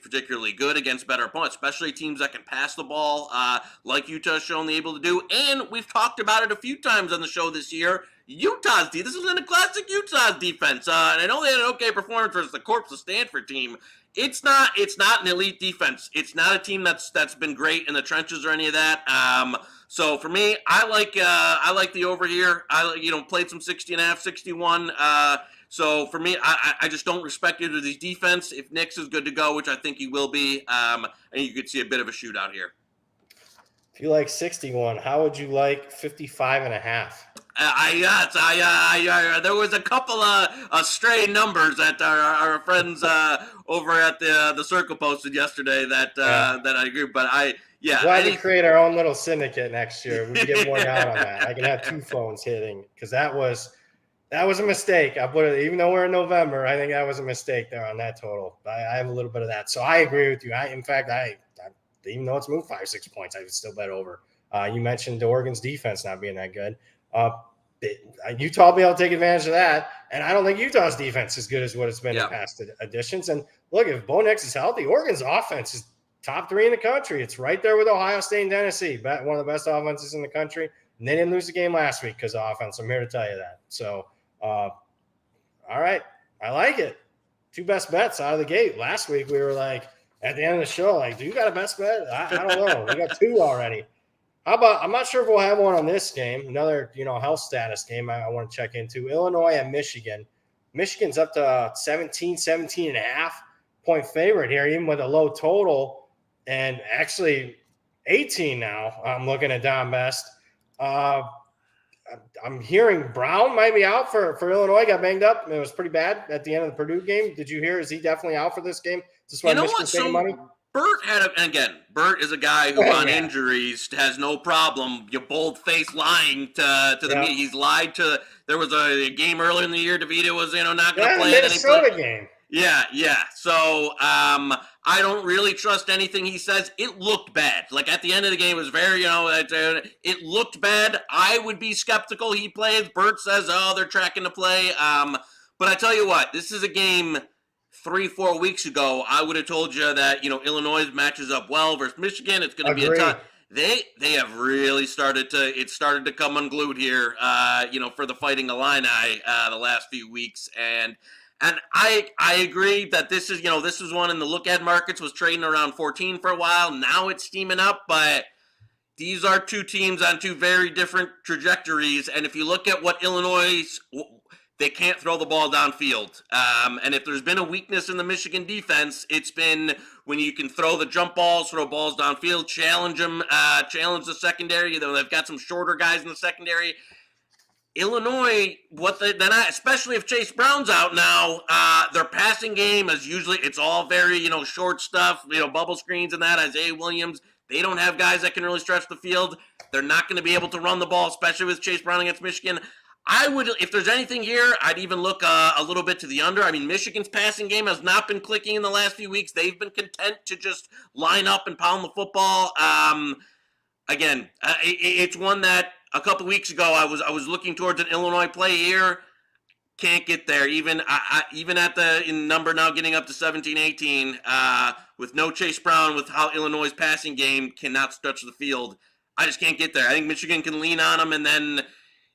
particularly good against better opponents, especially teams that can pass the ball, like Utah's shown they're able to do. And we've talked about it a few times on the show this year. Utah's defense. This is in a classic Utah's defense. And I know they had an okay performance versus the Corps of Stanford team. It's not an elite defense. It's not a team that's been great in the trenches or any of that. So for me, I like the over here. I played some 60.5, 61. So for me, I just don't respect either of these defense. If Nix is good to go, which I think he will be, and you could see a bit of a shootout here. If you like 61, how would you like 55.5? There was a couple of stray numbers that our friends over at the Circle posted yesterday that I agree. But glad to create our own little syndicate next year. We can get one out on that. I can have 2 phones hitting because that was a mistake. I put it, even though we're in November, I think that was a mistake there on that total. I have a little bit of that, so I agree with you. In fact, even though it's moved 5-6 points, I would still bet over. You mentioned Oregon's defense not being that good. Utah will be able to take advantage of that, and I don't think Utah's defense is good as what it's been in past editions. And look, if Bo Nix is healthy, Oregon's offense is top 3 in the country. It's right there with Ohio State and Tennessee, one of the best offenses in the country. And they didn't lose the game last week because of offense. I'm here to tell you that. So, all right, I like it. 2 best bets out of the gate. Last week we were like, at the end of the show, like, do you got a best bet? I don't know. We got 2 already. How about, I'm not sure if we'll have one on this game. Another, health status game I want to check into. Illinois and Michigan. Michigan's up to 17.5 point favorite here, even with a low total. And actually 18 now. I'm looking at Don Best. I'm hearing Brown might be out for Illinois. Got banged up. It was pretty bad at the end of the Purdue game. Did you hear? Is he definitely out for this game? Is this why Michigan's taking money? Bert is a guy who on injuries has no problem. You bold-faced lying to the media. He's lied to. There was a game earlier in the year. DeVito was not going to play. Minnesota game. Yeah. So I don't really trust anything he says. It looked bad. Like at the end of the game, it was very it looked bad. I would be skeptical he plays. Bert says, they're tracking to play. But I tell you what, this is a game 3-4 weeks ago, I would have told you that, Illinois matches up well versus Michigan. It's going to be a tough. They have really started to come unglued here, for the Fighting Illini the last few weeks. And I agree that this is one in the look-ahead markets was trading around 14 for a while. Now it's steaming up, but these are two teams on two very different trajectories. And if you look at what Illinois, they can't throw the ball downfield. And if there's been a weakness in the Michigan defense, it's been when you can throw the jump balls, throw balls downfield, challenge them, challenge the secondary. They've got some shorter guys in the secondary. Illinois, especially if Chase Brown's out now, their passing game is usually, it's all very, short stuff, bubble screens and that. Isaiah Williams, they don't have guys that can really stretch the field. They're not going to be able to run the ball, especially with Chase Brown against Michigan. I would, if there's anything here, I'd even look a little bit to the under. I mean, Michigan's passing game has not been clicking in the last few weeks. They've been content to just line up and pound the football. Again, it's one that a couple weeks ago I was looking towards an Illinois play here. Can't get there. Even at the number now getting up to 17-18 with no Chase Brown, with how Illinois' passing game cannot stretch the field. I just can't get there. I think Michigan can lean on them, and then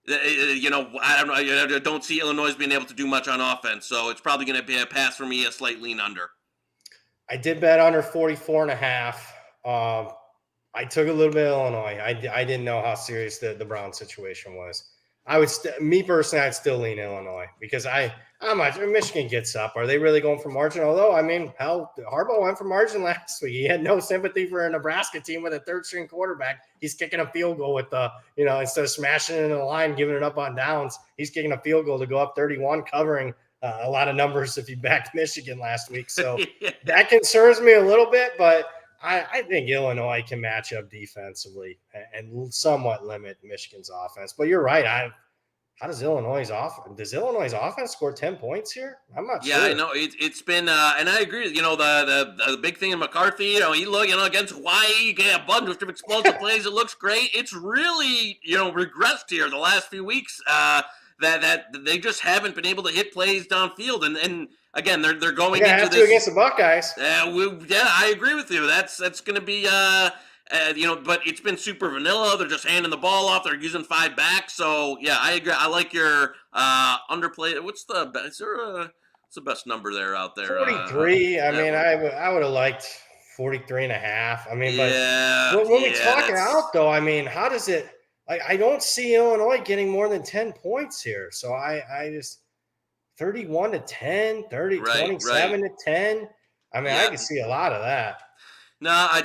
I don't see Illinois being able to do much on offense. So it's probably going to be a pass for me, a slight lean under. I did bet under 44.5. I took a little bit of Illinois. I didn't know how serious the Brown situation was. I would, me personally, I'd still lean Illinois because Michigan gets up. Are they really going for margin? Although, Harbaugh went for margin last week. He had no sympathy for a Nebraska team with a third-string quarterback. He's kicking a field goal with instead of smashing it into the line, giving it up on downs, he's kicking a field goal to go up 31, covering a lot of numbers if you backed Michigan last week. So that concerns me a little bit, but I think Illinois can match up defensively and somewhat limit Michigan's offense. But you're right. How does Illinois' offense score 10 points here? I'm not sure. Yeah, I know it's been, and I agree. The big thing in McCarthy. He against Hawaii, you get a bunch of explosive plays. It looks great. It's really regressed here the last few weeks. That they just haven't been able to hit plays downfield, and again, they're going into this against the Buckeyes. I agree with you. That's going to be but it's been super vanilla. They're just handing the ball off. They're using 5 backs. So yeah, I agree. I like your underplay. What's the best number there out there? 43. I would have liked 43.5. But when we talk it out though, how does it? I don't see Illinois getting more than 10 points here. So I just 31-10, 27-10. I can see a lot of that. No, I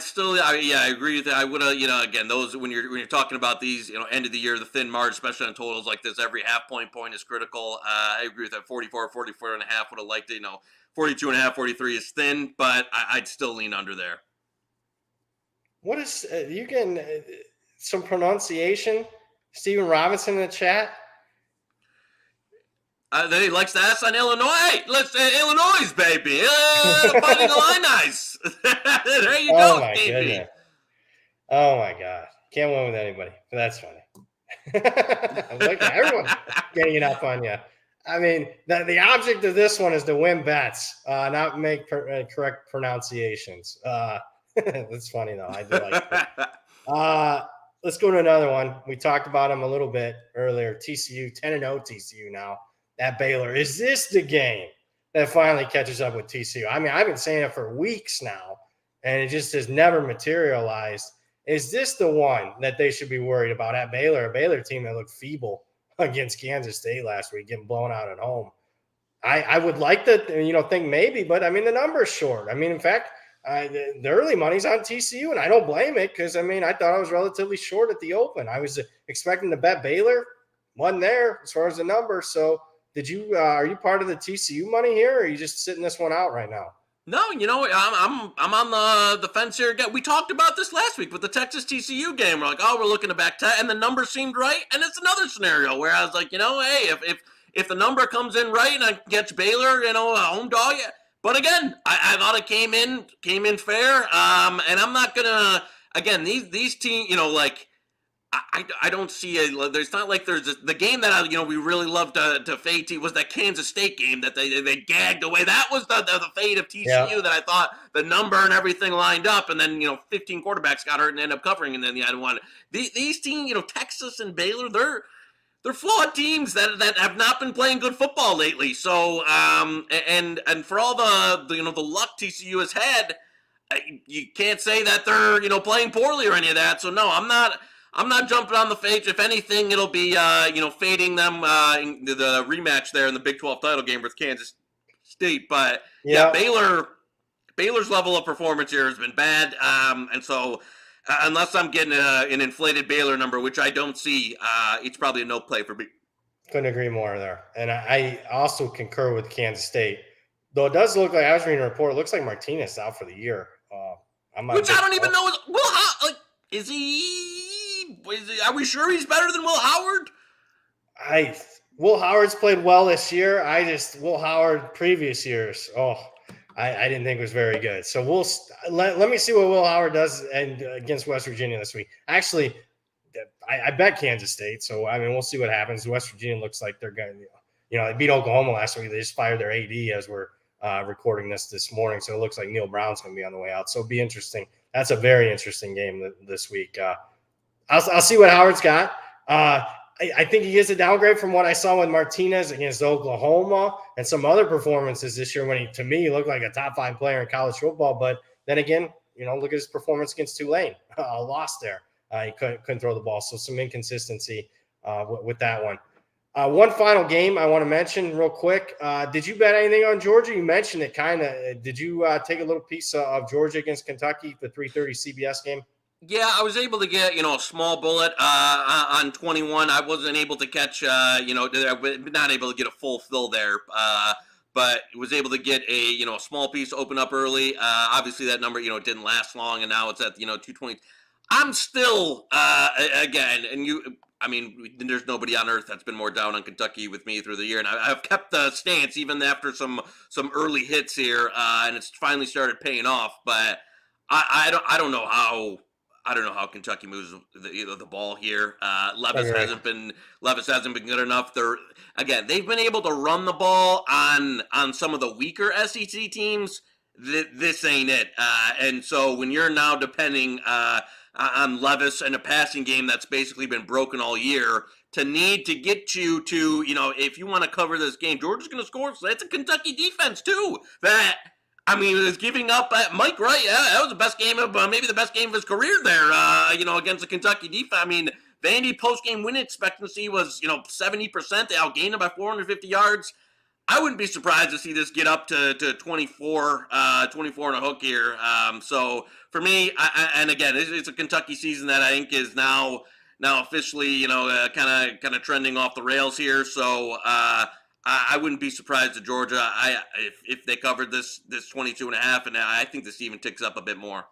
agree with that. I would have, again, those when you're talking about these, end of the year, the thin margin, especially on totals like this, every half point is critical. I agree with that. 44 and a half would have liked it. 42 and a half, 43 is thin, but I'd still lean under there. What is you getting some pronunciation? Steven Robinson in the chat. He likes to ask on Illinois. Let's Illinois, baby. Fighting Illini. There you go, baby. Goodness. Oh my God. Can't win with anybody. But that's funny. Look at everyone getting up on you. The object of this one is to win bets, not make correct pronunciations. That's funny though. I do like that. Let's go to another one. We talked about him a little bit earlier. TCU, 10-0 TCU now. At Baylor. Is this the game that finally catches up with TCU? I've been saying it for weeks now, and it just has never materialized. Is this the one that they should be worried about at Baylor? A Baylor team that looked feeble against Kansas State last week, getting blown out at home. I would like to, think maybe, but the number's short. In fact, the early money's on TCU, and I don't blame it because, I thought I was relatively short at the open. I was expecting to bet Baylor. Wasn't there as far as the number, so – are you part of the TCU money here, or are you just sitting this one out right now? No, I'm on the fence here again. We talked about this last week with the Texas TCU game. We're like, we're looking to back 10, and the number seemed right. And it's another scenario where I was like, hey, if the number comes in right and I catch Baylor, a home dog. But again, I thought it came in fair. And I'm not gonna these teams, I don't see a. There's not like there's the game that we really loved to fade to was that Kansas State game that they gagged away. That was the fate of Yeah. TCU that I thought the number and everything lined up, and then 15 quarterbacks got hurt and ended up covering, and then I didn't want these teams. Texas and Baylor, they're flawed teams that have not been playing good football lately. So and for all the luck TCU has had, you can't say that they're playing poorly or any of that. So no, I'm not jumping on the fade. If anything, it'll be fading them in the rematch there in the Big 12 title game with Kansas State. But yeah, Baylor's level of performance here has been bad, and so unless I'm getting an inflated Baylor number, which I don't see, it's probably a no play for me. Couldn't agree more there. And I also concur with Kansas State. Though it does look like, I was reading a report, it looks like Martinez is out for the year. Which I don't even know. Is he? Are we sure he's better than Will Howard? Will Howard's played well this year. Will Howard previous years. I didn't think it was very good. So let me see what Will Howard does against West Virginia this week. Actually, I bet Kansas State. So we'll see what happens. West Virginia looks like they're going to, they beat Oklahoma last week. They just fired their AD as we're recording this morning. So it looks like Neil Brown's going to be on the way out. So it'll be interesting. That's a very interesting game this week. I'll see what Howard's got. I think he gets a downgrade from what I saw with Martinez against Oklahoma and some other performances this year when he looked like a top 5 player in college football. But then again, look at his performance against Tulane. A loss there. He couldn't throw the ball. So some inconsistency with that one. One final game I want to mention real quick. Did you bet anything on Georgia? You mentioned it kind of. Did you take a little piece of Georgia against Kentucky, the 3:30 CBS game? Yeah, I was able to get, a small bullet on 21. I wasn't able to catch, not able to get a full fill there, but was able to get a small piece open up early. Obviously, that number, didn't last long, and now it's at, 220. I'm still, again, there's nobody on earth that's been more down on Kentucky with me through the year, and I've kept the stance even after some early hits here, and it's finally started paying off, but I don't know how Kentucky moves the ball here. Levis hasn't been good enough. They've been able to run the ball on some of the weaker SEC teams. This ain't it. And so when you're now depending on Levis and a passing game that's basically been broken all year, to need to get you to if you want to cover this game, Georgia's going to score. So that's a Kentucky defense too. Is giving up at Mike Wright. Yeah, that was the best game of maybe the best game of his career there. Against the Kentucky defense. Vandy post-game win expectancy was 70%. They outgained him by 450 yards. I wouldn't be surprised to see this get up to 24 and a hook here. So for me, and again, it's a Kentucky season that I think is now officially kind of trending off the rails here. So I wouldn't be surprised at Georgia if they covered this 22 and a half, and I think this even ticks up a bit more.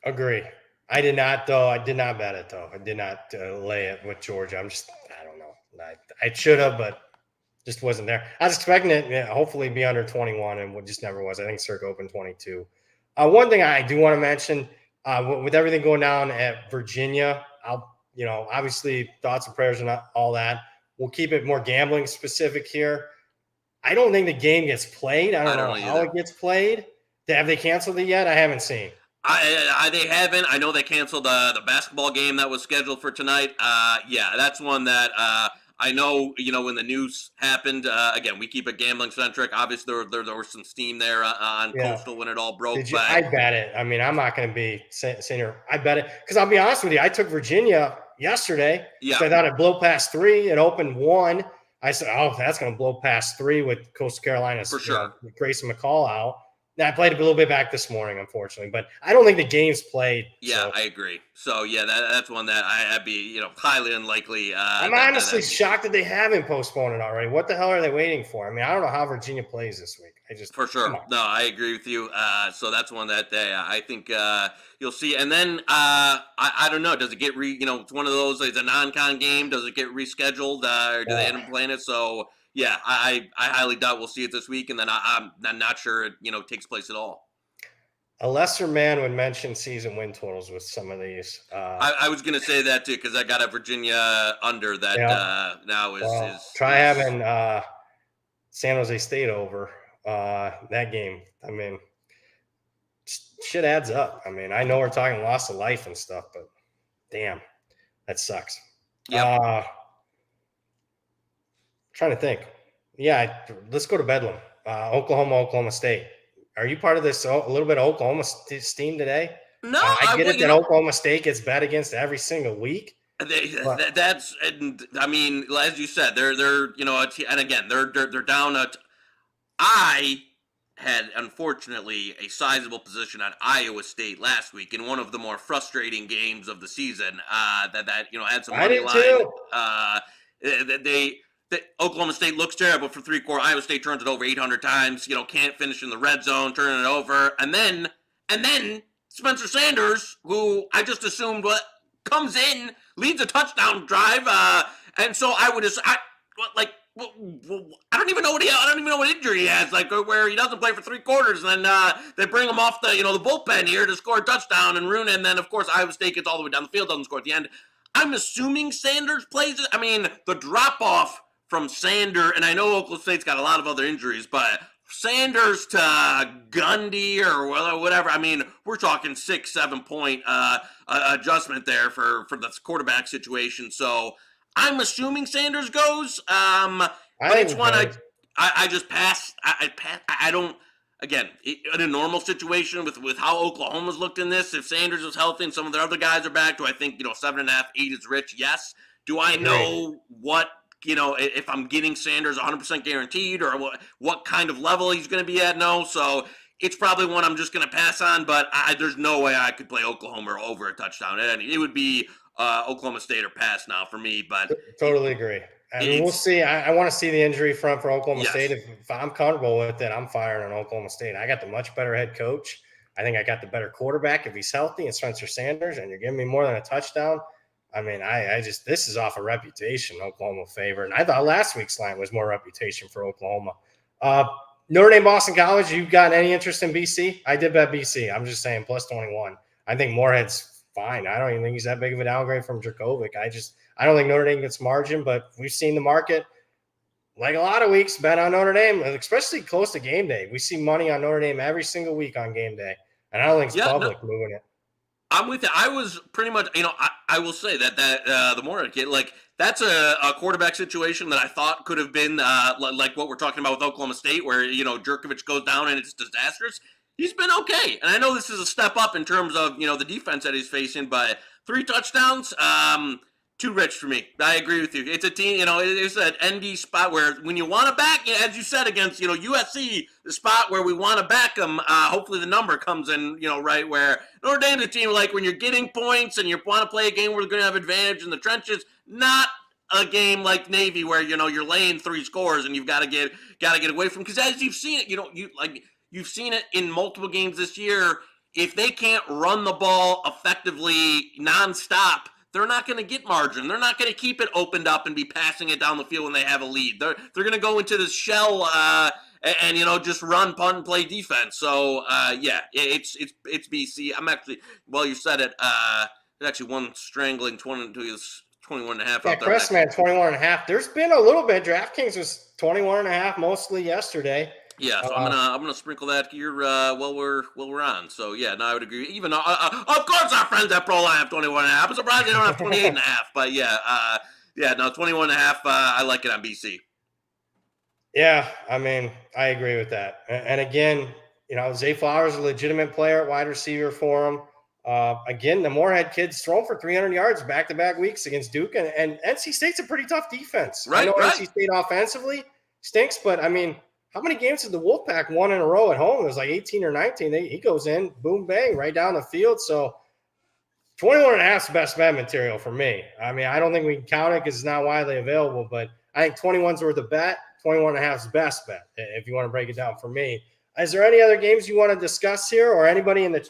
Agree. I did not, though. I did not bet it, though. I did not lay it with Georgia. I don't know. I should have, but just wasn't there. I was expecting it hopefully be under 21, and just never was. I think Circa opened 22. One thing I do want to mention, with everything going down at Virginia, obviously thoughts and prayers and all that. We'll keep it more gambling specific here. I don't think the game gets played. I don't know how it gets played. Have they canceled it yet? I haven't seen. They haven't. I know they canceled the basketball game that was scheduled for tonight. That's one that I know, when the news happened, again, we keep it gambling centric. Obviously, there was some steam there on Coastal when it all broke. I bet it. I'm not going to be saying here. I bet it. Because I'll be honest with you, I took Virginia yesterday. Yeah. So I thought it'd blow past 3. It opened 1. I said, that's going to blow past 3 with Coastal Carolina's for sure. Grayson McCall out. I played a little bit back this morning, unfortunately, but I don't think the game's played. Yeah, so. I agree. So, that's one that I'd be, highly unlikely. I'm honestly shocked that they haven't postponed it already. What the hell are they waiting for? I don't know how Virginia plays this week. For sure. No, I agree with you. So that's one that I think you'll see. And then I don't know. Does it get it's one of those. It's a non-con game. Does it get rescheduled, or do they end up playing it? So. Yeah, I highly doubt we'll see it this week, and then I'm not sure it takes place at all. A lesser man would mention season win totals with some of these. I was going to say that too because I got a Virginia under that now is try having San Jose State over that game. I mean, shit adds up. I mean, I know we're talking loss of life and stuff, but damn, that sucks. Yeah. Trying to think. Yeah, let's go to Bedlam. Oklahoma State. Are you part of this a little bit of Oklahoma steam today? No, I get it that Oklahoma State gets bet against every single week. That's, and I mean, as you said, they're and again they're down at. I had unfortunately a sizable position on Iowa State last week in one of the more frustrating games of the season. That had some money line. Oklahoma State looks terrible for three quarters. Iowa State turns it over 800 times. Can't finish in the red zone, turning it over, and then Spencer Sanders, who I just assumed comes in, leads a touchdown drive, and so I don't even know what injury he has, like where he doesn't play for three quarters, and then they bring him off the bullpen here to score a touchdown and ruin it, and then of course Iowa State gets all the way down the field, doesn't score at the end. I'm assuming Sanders plays it. I mean, the drop off from Sanders, and I know Oklahoma State's got a lot of other injuries, but Sanders to Gundy or whatever, I mean, we're talking 6-7 point adjustment there for the quarterback situation. So I'm assuming Sanders goes. But it's one I just pass. I don't. Again, in a normal situation with how Oklahoma's looked in this, if Sanders is healthy and some of their other guys are back, do I think 7.5, 8 is rich? Yes. Do I know what? If I'm getting Sanders 100% guaranteed or what kind of level he's going to be at? No. So it's probably one I'm just going to pass on, but there's no way I could play Oklahoma over a touchdown. It would be Oklahoma State or pass now for me, but totally agree. I mean, we'll see. I want to see the injury front for Oklahoma State. If I'm comfortable with it, I'm firing on Oklahoma State. I got the much better head coach. I think I got the better quarterback if he's healthy, and Spencer Sanders, and you're giving me more than a touchdown. I mean, this is off a reputation, Oklahoma favor. And I thought last week's line was more reputation for Oklahoma. Notre Dame, Boston College, you got any interest in BC? I did bet BC. I'm just saying plus 21. I think Moorhead's fine. I don't even think he's that big of a downgrade from Dracovic. I don't think Notre Dame gets margin, but we've seen the market, like a lot of weeks, bet on Notre Dame, especially close to game day. We see money on Notre Dame every single week on game day. And I don't think it's public moving it. I'm with you. I was pretty much, I will say that the Moorhead kid, like that's a quarterback situation that I thought could have been like what we're talking about with Oklahoma State, where Jerkovich goes down and it's disastrous. He's been okay, and I know this is a step up in terms of the defense that he's facing, but 3 touchdowns, too rich for me. I agree with you. It's a team, it's an ND spot where when you want to back, as you said, against, USC, the spot where we want to back them, hopefully the number comes in, right where Notre Dame's a team, like when you're getting points and you want to play a game where you're going to have advantage in the trenches, not a game like Navy where, you're laying 3 scores and you've got to get away from, because as you've seen it, you've seen it in multiple games this year, if they can't run the ball effectively nonstop, they're not going to get margin. They're not going to keep it opened up and be passing it down the field when they have a lead. They're going to go into this shell and just run, punt, and play defense. So it's BC. I'm actually, well, you said it. There's actually one strangling 21.5. Yeah, Crestman 21.5. There's been a little bit. DraftKings was 21.5 mostly yesterday. Yeah, so I'm gonna sprinkle that here while we're on. So yeah, no, I would agree. Even of course our friends at ProLine have 21.5. I'm surprised they don't have 28.5. But yeah, 21.5. I like it on BC. Yeah, I mean, I agree with that. And again, Zay Flowers is a legitimate player at wide receiver for him. Again, the Moorhead kid's thrown for 300 yards back-to-back weeks against Duke, and NC State's a pretty tough defense. Right, I know NC State offensively stinks, but I mean, how many games did the Wolfpack won in a row at home? It was like 18 or 19. He goes in, boom, bang, right down the field. So 21.5 is best bet material for me. I mean, I don't think we can count it because it's not widely available, but I think 21's worth a bet. 21.5 is best bet if you want to break it down for me. Is there any other games you want to discuss here, or anybody in the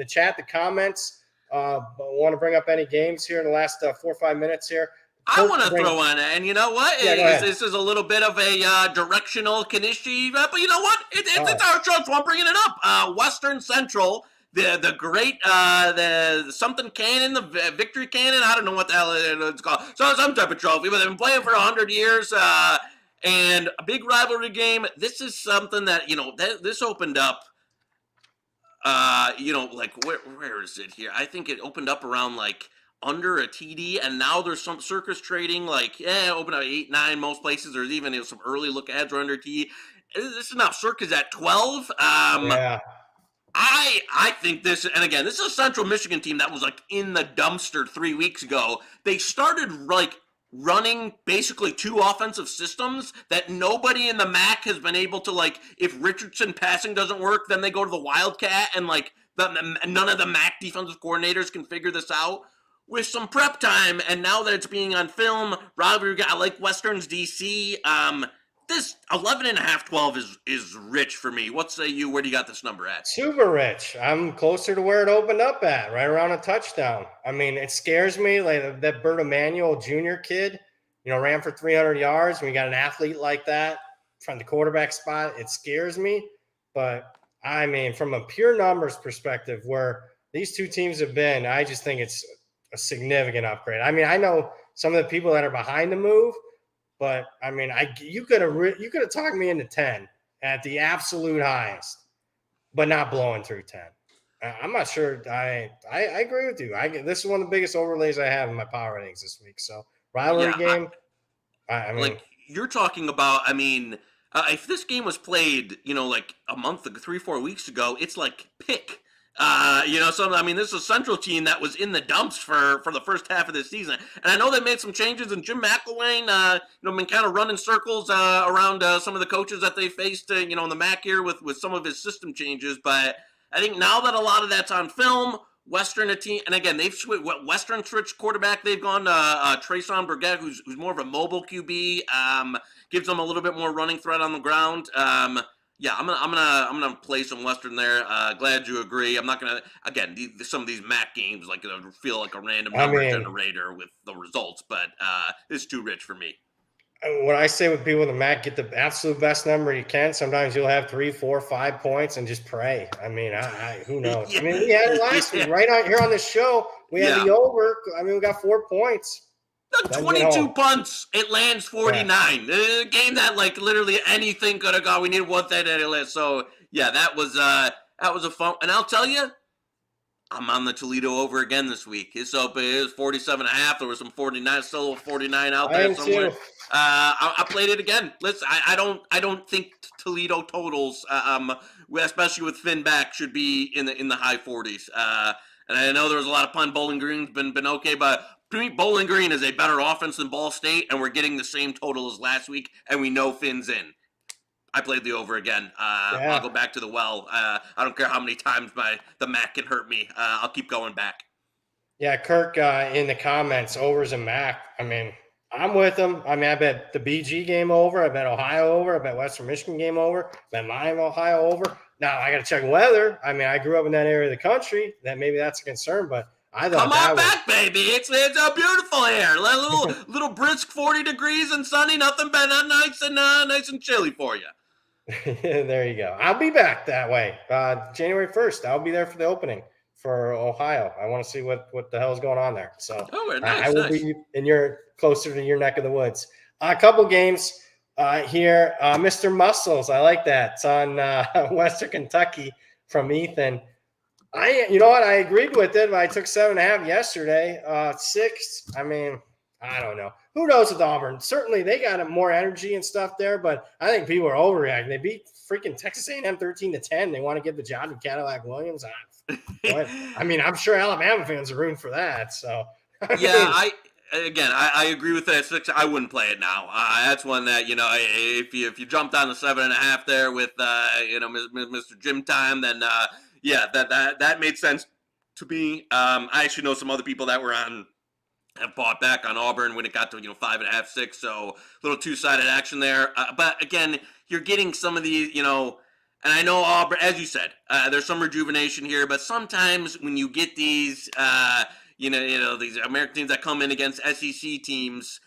chat, the comments, want to bring up any games here in the last 4 or 5 minutes here? I want to throw on it, and you know what? Yeah, go ahead. This is a little bit of a directional Kanishi, but you know what? It's our show, so I'm bringing it up. Western Central, the great the something cannon, the victory cannon. I don't know what the hell it's called. So some type of trophy, but they've been playing for 100 years. And a big rivalry game. This is something that this opened up. Like where is it here? I think it opened up around like under a TD, and now there's some circus trading, like open up 8, 9 most places. There's even some early look ads are under TD. This is now circus at 12. Yeah. I think this, and again, this is a Central Michigan team that was like in the dumpster 3 weeks ago. They started like running basically 2 offensive systems that nobody in the MAC has been able to, like, if Richardson passing doesn't work, then they go to the Wildcat, and like none of the MAC defensive coordinators can figure this out with some prep time. And now that it's being on film, rivalry guy like Western's DC, this 11.5, 12 is rich for me. What say you? Where do you got this number at? Super rich. I'm closer to where it opened up at, right around a touchdown. I mean, it scares me. Like that Bert Emanuel Jr. kid, ran for 300 yards. We got an athlete like that from the quarterback spot. It scares me. But I mean, from a pure numbers perspective, where these two teams have been, I just think it's a significant upgrade. I mean, I know some of the people that are behind the move, but I mean, you could have talked me into 10 at the absolute highest, but not blowing through 10. I'm not sure. I agree with you. This is one of the biggest overlays I have in my power ratings this week. So rivalry game. I mean, like you're talking about. I mean, if this game was played, like a month, 3-4 weeks ago, it's like pick. So I mean, this is a Central team that was in the dumps for the first half of this season, and I know they made some changes. And Jim McElwain, been kind of running circles around some of the coaches that they faced, in the MAC here with some of his system changes. But I think now that a lot of that's on film, Western a team, and again they've switched. Western switched quarterback. They've gone to Treson Burgett, who's more of a mobile QB. Gives them a little bit more running threat on the ground. Yeah, I'm gonna play some Western there. Glad you agree. I'm not gonna some of these MAC games like feel like a random number generator with the results, but it's too rich for me. What I say with people in the MAC, get the absolute best number you can. Sometimes you'll have 3, 4, 5 points and just pray. I mean, who knows? Yeah. I mean, we had it last week right out here on this show. We had the over. I mean, we got 4 points. 22 punts, it lands 49. Yeah. A game that like literally anything could have gone. We needed one thing to list. So yeah, that was a fun. And I'll tell you, I'm on the Toledo over again this week. It's up. It was 47.5. There was some 49, still 49 out there somewhere. I played it again. Listen, I don't think Toledo totals, especially with Finn back, should be in the high 40s. And I know there was a lot of pun. Bowling Green's been okay, but Bowling Green is a better offense than Ball State, and we're getting the same total as last week, and we know Finn's in. I played the over again. I'll go back to the well. I don't care how many times the MAC can hurt me. I'll keep going back. Yeah, Kirk in the comments, overs and MAC. I mean, I'm with him. I mean, I bet the BG game over. I bet Ohio over. I bet Western Michigan game over. I bet Miami, Ohio over. Now, I got to check weather. I mean, I grew up in that area of the country. Maybe that's a concern, but I thought come on back, baby. It's a beautiful here. A little brisk 40 degrees and sunny. Nothing bad. Nice and chilly for you. There you go. I'll be back that way. January 1st. I'll be there for the opening for Ohio. I want to see what the hell is going on there. So nice, I will be closer to your neck of the woods. A couple games here. Mr. Muscles. I like that. It's on Western Kentucky from Ethan. You know what? I agreed with it. I took 7.5 yesterday. 6. I mean, I don't know. Who knows with Auburn? Certainly, they got more energy and stuff there, but I think people are overreacting. They beat freaking Texas A&M 13-10. They want to give the job to Cadillac Williams. I mean, I'm sure Alabama fans are rooting for that. So I agree with that. 6. I wouldn't play it now. That's one that if you jumped on the 7.5 there with Mr. Jim Time, then that made sense to me. I actually know some other people that were on. Have bought back on Auburn when it got to 5.5, 6, so a little two-sided action there. But again, you're getting some of these, and I know Auburn, as you said, there's some rejuvenation here. But sometimes when you get these, these American teams that come in against SEC teams.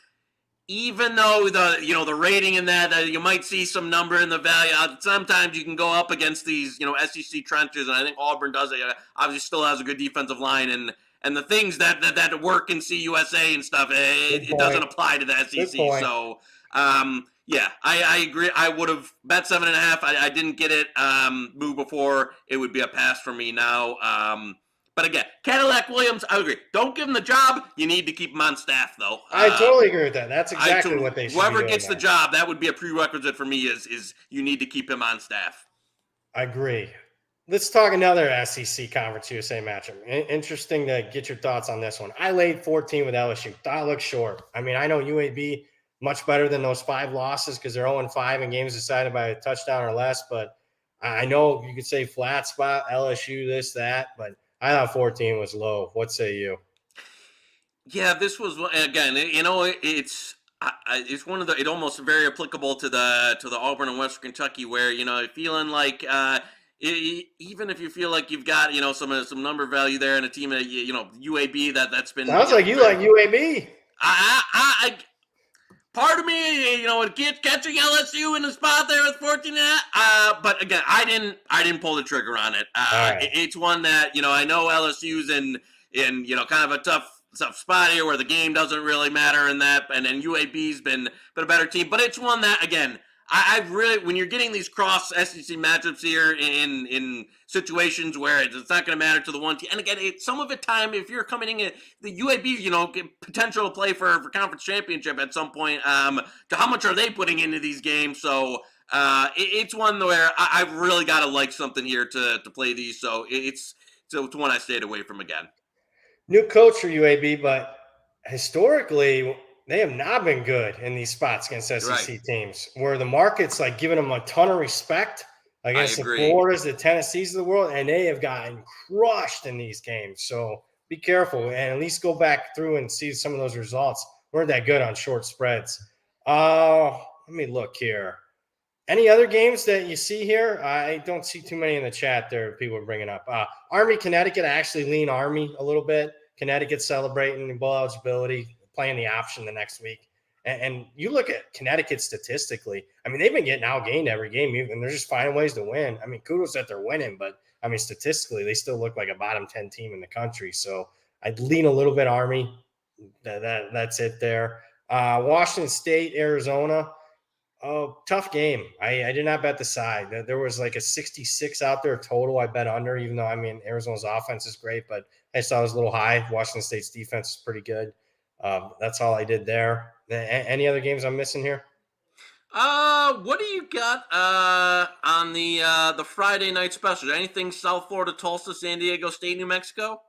Even though the rating in that you might see some number in the value, sometimes you can go up against these SEC trenches, and I think Auburn does it. Obviously, still has a good defensive line, and the things that work in CUSA and stuff, it doesn't apply to the SEC. So, yeah, I agree. I would have bet 7.5. I didn't get it move before. It would be a pass for me now. But again, Cadillac Williams, I agree. Don't give him the job. You need to keep him on staff, though. I totally agree with that. That's exactly what they should Whoever be doing gets the job, that would be a prerequisite for me is you need to keep him on staff. I agree. Let's talk another SEC Conference USA matchup. Interesting to get your thoughts on this one. I laid 14 with LSU. Thought it looked short. I mean, I know UAB much better than those 5 losses because they're 0-5 in games decided by a touchdown or less. But I know you could say flat spot, LSU, this, that. But I thought 14 was low. What say you? Yeah, this was again. It's one of the. It almost very applicable to the Auburn and Western Kentucky, where feeling like even if you feel like you've got some number value there and a team UAB that's been. Sounds like you like UAB. I part of me, catching LSU in the spot there with 14. But again, I didn't pull the trigger on it. Right. It's one that I know LSU's in kind of a tough spot here where the game doesn't really matter in that, and then UAB's been a better team. But it's one that again, I really, when you're getting these cross SEC matchups here in situations where it's not going to matter to the one team, and again, some of the time, if you're coming in, the UAB, get potential to play for conference championship at some point. To how much are they putting into these games? So it's one where I've really got to like something here to play these. So it's one I stayed away from again. New coach for UAB, but historically, they have not been good in these spots against SEC teams, where the market's like giving them a ton of respect against the Floridas, the Tennessees of the world, and they have gotten crushed in these games. So be careful and at least go back through and see some of those results. Weren't that good on short spreads. Let me look here. Any other games that you see here? I don't see too many in the chat there people are bringing up. Army, Connecticut, I actually lean Army a little bit. Connecticut celebrating bowl eligibility, playing the option the next week. And you look at Connecticut statistically, I mean, they've been getting outgained every game, and they're just finding ways to win. I mean, kudos that they're winning, but, I mean, statistically, they still look like a bottom 10 team in the country. So I'd lean a little bit Army. That's it there. Washington State, Arizona. Oh, tough game. I did not bet the side. There was like a 66 out there total. I bet under, even though, I mean, Arizona's offense is great, but I saw it was a little high. Washington State's defense is pretty good. That's all I did there. Any other games I'm missing here? What do you got on the Friday night special? Anything South Florida, Tulsa, San Diego State, New Mexico?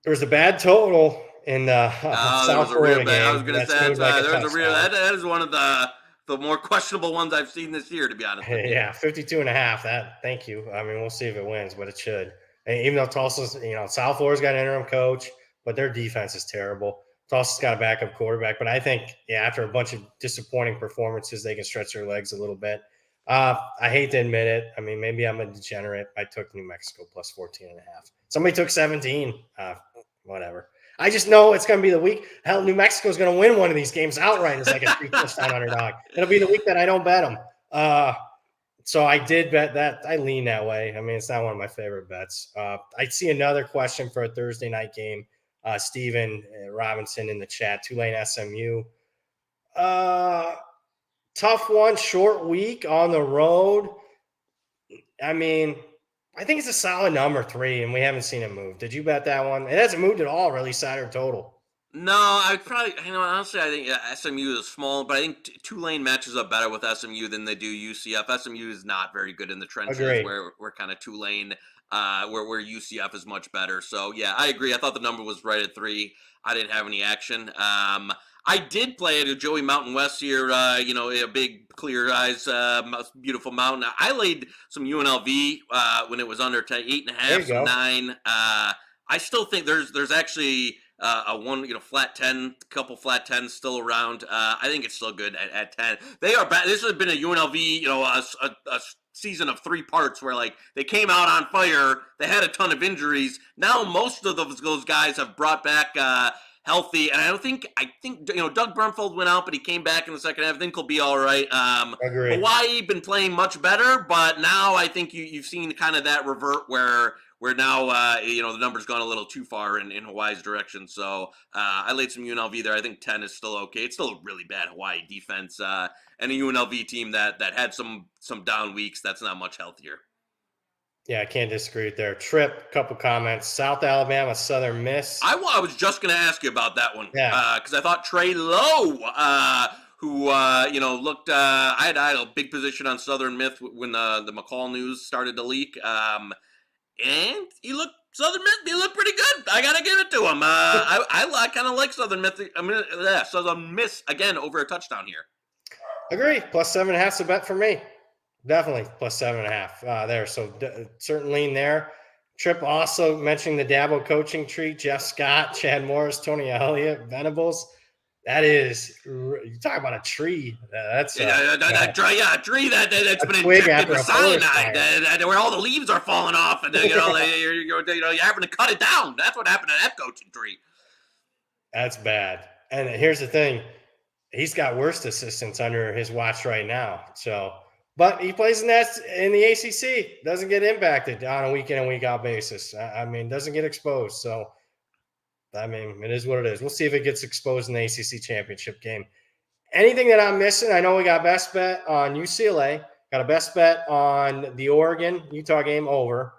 There was a bad total in South Florida game. I was going to say that is one of the more questionable ones I've seen this year, to be honest with you. Yeah, 52.5. Thank you. I mean, we'll see if it wins, but it should. And even though Tulsa's, South Florida's got an interim coach, but their defense is terrible. Tulsa's got a backup quarterback, but I think, after a bunch of disappointing performances, they can stretch their legs a little bit. I hate to admit it. I mean, maybe I'm a degenerate. I took New Mexico plus 14.5. Somebody took 17. Whatever. I just know it's going to be the week. Hell, New Mexico's going to win one of these games outright as like a 3-touchdown underdog. It'll be the week that I don't bet them. So I did bet that. I lean that way. I mean, it's not one of my favorite bets. I see another question for a Thursday night game. Steven Robinson in the chat, Tulane SMU. Tough one, short week on the road. I mean, I think it's a solid number 3, and we haven't seen it move. Did you bet that one? It hasn't moved at all, really, side or total. No, I probably, honestly, I think SMU is small, but I think Tulane matches up better with SMU than they do UCF. SMU is not very good in the trenches. Agreed. where kind of Tulane, where UCF is much better. So, yeah, I agree. I thought the number was right at 3. I didn't have any action. I did play at a Joey Mountain West here, a big clear eyes, beautiful mountain. I laid some UNLV when it was under 8.5, 9. I still think there's actually a one, flat 10, couple flat 10s still around. I think it's still good at 10. They are bad. This has been a UNLV, a season of 3 parts where like they came out on fire. They had a ton of injuries. Now most of those guys have brought back healthy, and I think Doug Brumfield went out, but he came back in the second half. I think he'll be all right. Agree. Hawaii been playing much better, but now I think you've seen kind of that revert where now the number's gone a little too far in Hawaii's direction. So I laid some UNLV there. I think 10 is still okay. It's still a really bad Hawaii defense, and a UNLV team that had some down weeks. That's not much healthier. Yeah, I can't disagree with there. Trip, couple comments. South Alabama, Southern Miss. I was just going to ask you about that one. Yeah. Because I thought Trey Lowe, who looked, I had a big position on Southern Miss when the McCall news started to leak, and he looked pretty good. I got to give it to him. I kind of like Southern Miss. Southern Miss again over a touchdown here. Agree. Plus 7.5 is a bet for me. Definitely plus 7.5 there. So certain lean there. Trip also mentioning the Dabo coaching tree. Jeff Scott, Chad Morris, Tony Elliott, Venables. That is, you talk about a tree. That's a tree that's been injected with cyanide, where all the leaves are falling off, and you're having to cut it down. That's what happened to that coaching tree. That's bad. And here's the thing: he's got worst assistants under his watch right now. So. But he plays in the ACC, doesn't get impacted on a week in and week out basis. Doesn't get exposed. So, it is what it is. We'll see if it gets exposed in the ACC championship game. Anything that I'm missing? I know we got best bet on UCLA, got a best bet on the Oregon-Utah game over.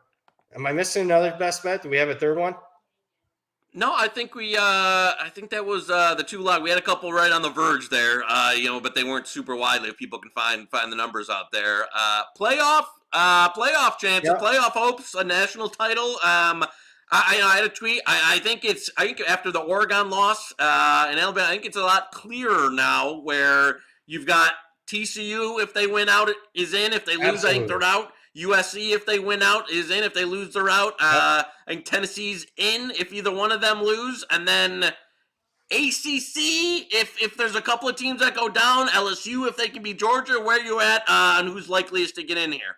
Am I missing another best bet? Do we have a third one? No, I think I think that was the 2 log. We had a couple right on the verge there, but they weren't super widely. If people can find the numbers out there, playoff chances, playoff hopes, a national title. I had a tweet. I think after the Oregon loss in Alabama, I think it's a lot clearer now where you've got TCU if they win out is in. If they lose, Absolutely. I think they're out. USC, if they win out, is in. If they lose, they're out. I think Tennessee's in if either one of them lose. And then ACC, if there's a couple of teams that go down. LSU, if they can beat Georgia. Where you at on who's likeliest to get in here?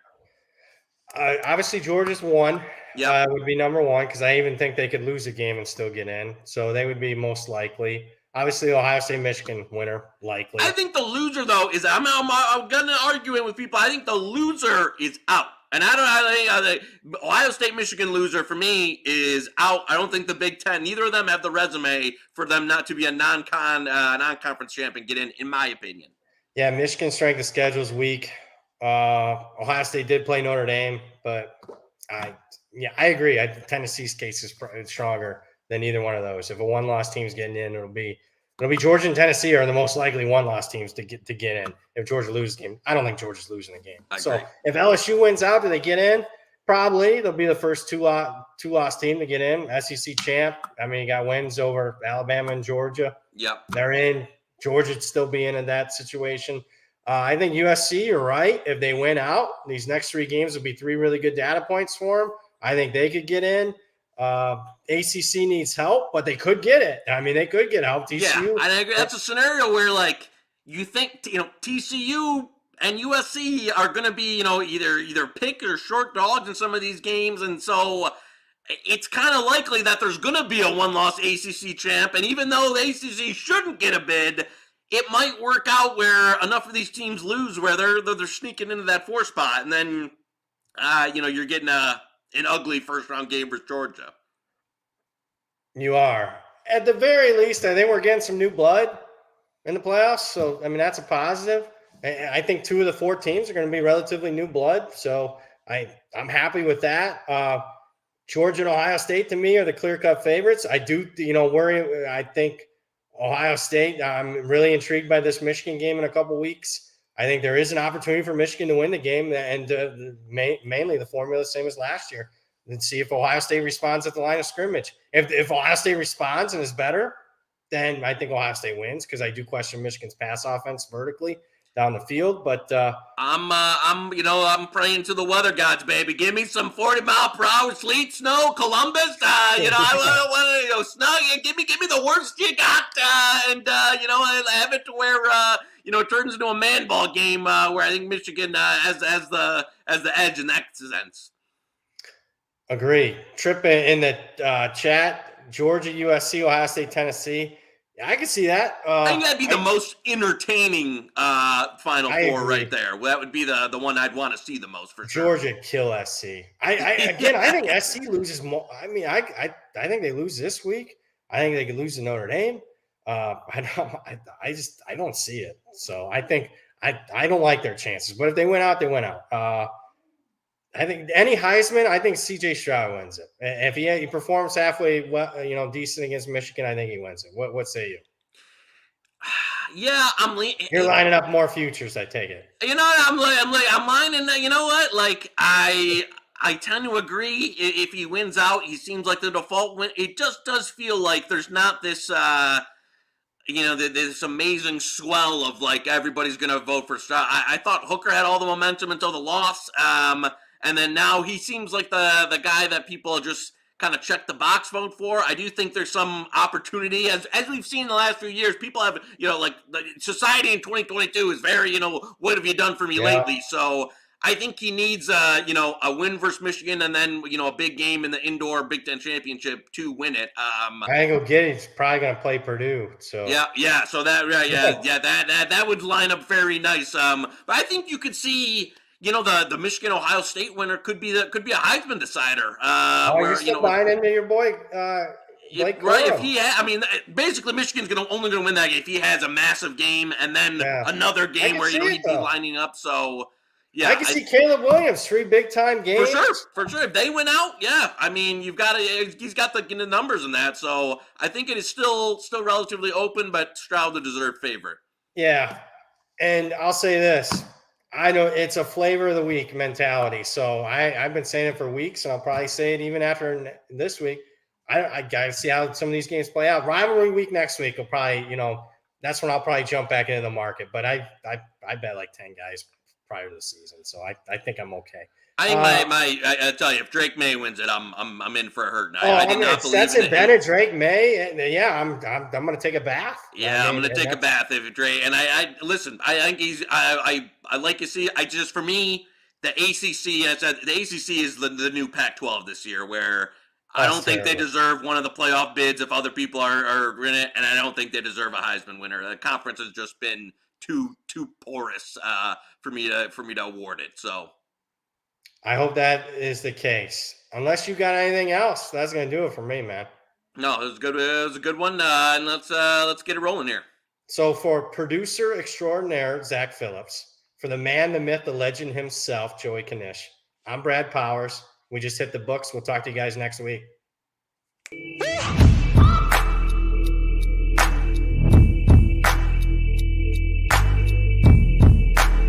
Obviously, Georgia's one. Yeah, would be number one because I even think they could lose a game and still get in. So they would be most likely. Obviously, Ohio State, Michigan winner, likely. I think the loser, though, is I'm going to argue it with people. I think the loser is out. And I think Ohio State, Michigan loser for me is out. I don't think the Big Ten, neither of them have the resume for them not to be a non-conference champion, get in my opinion. Yeah, Michigan's strength of schedule is weak. Ohio State did play Notre Dame, but I agree. Tennessee's case is stronger than either one of those. If a one-loss team's getting in, it'll be Georgia and Tennessee are the most likely one-loss teams to get in. If Georgia loses the game, I don't think Georgia's losing the game. So if LSU wins out, do they get in? Probably. They'll be the first two-loss team to get in. SEC champ. You got wins over Alabama and Georgia. Yep. They're in. Georgia'd still be in that situation. I think USC, you're right. If they win out, these next 3 games will be 3 really good data points for them. I think they could get in. ACC needs help, but they could get it. They could get help. TCU. Yeah, I agree. That's a scenario where, you think, TCU and USC are going to be, either pick or short dogs in some of these games, and so it's kind of likely that there's going to be a one-loss ACC champ, and even though the ACC shouldn't get a bid, it might work out where enough of these teams lose where they're sneaking into that 4 spot, and then you're getting an ugly first-round game for Georgia. You are. At the very least, I think we're getting some new blood in the playoffs. So, that's a positive. I think 2 of the 4 teams are going to be relatively new blood. So, I'm happy with that. Georgia and Ohio State, to me, are the clear-cut favorites. I do, worry. I think Ohio State, I'm really intrigued by this Michigan game in a couple weeks. I think there is an opportunity for Michigan to win the game, and mainly the formula same as last year. And see if Ohio State responds at the line of scrimmage. If Ohio State responds and is better, then I think Ohio State wins because I do question Michigan's pass offense vertically. down the field. But I'm praying to the weather gods, baby. Give me some 40-mile-per-hour sleet, snow, Columbus. I want snow. Give me the worst you got, and I have it to where it turns into a man ball game where I think Michigan has the edge in that sense. Agree. Trip in the chat. Georgia, USC, Ohio State, Tennessee. Yeah, I can see that. I think that'd be the most entertaining Final Four agree. right there. That would be the one I'd want to see the most for sure. Georgia kill SC. I think SC loses more. I mean, I think they lose this week. I think they could lose to Notre Dame. I don't see it. So I think I don't like their chances. But if they win out, they win out. I think any Heisman, I think C.J. Stroud wins it. If he performs halfway, decent against Michigan, I think he wins it. What say you? Yeah, You're lining up more futures, I take it. I'm lining. You know what? Like I tend to agree. If he wins out, he seems like the default win. It just does feel like there's not this. This amazing swell of like everybody's going to vote for Stroud. I thought Hooker had all the momentum until the loss. And then now he seems like the guy that people just kind of check the box vote for. I do think there's some opportunity, as we've seen in the last few years. People have, like the society in 2022 is very, what have you done for me lately? So I think he needs, a win versus Michigan and then, a big game in the indoor Big Ten championship to win it. I ain't gonna get it. He's probably gonna play Purdue. So yeah. So that would line up very nice. But I think you could see. The Michigan Ohio State winner could be a Heisman decider. You're still buying into your boy, Blake right? If basically Michigan's only going to win that game if he has a massive game and then another game where he'd be lining up. So yeah, I can see Caleb Williams 3 big time games for sure. If they win out, he's got the numbers in that. So I think it is still relatively open, but Stroud the deserved favorite. Yeah, and I'll say this. I know it's a flavor of the week mentality. So I've been saying it for weeks, and I'll probably say it even after this week. I got to see how some of these games play out. Rivalry week next week will probably, that's when I'll probably jump back into the market. But I bet like 10 guys prior to the season, so I think I'm okay. I think I tell you, if Drake May wins it, I'm in for a hurt. I did not believe Stetson Bennett, Drake May. Yeah, I'm going to take a bath. Yeah, I'm going to take a bath if Drake. And I listen. I think he's. I like to see. For me, the ACC. The ACC is the new Pac-12 this year, where I don't think they deserve one of the playoff bids if other people are in it, and I don't think they deserve a Heisman winner. The conference has just been too porous for me to award it. So. I hope that is the case. Unless you got anything else, that's going to do it for me, man. No, it was good. It was a good one. And let's get it rolling here. So for producer extraordinaire Zach Phillips, for the man, the myth, the legend himself, Joey Knish, I'm Brad Powers. We just hit the books. We'll talk to you guys next week.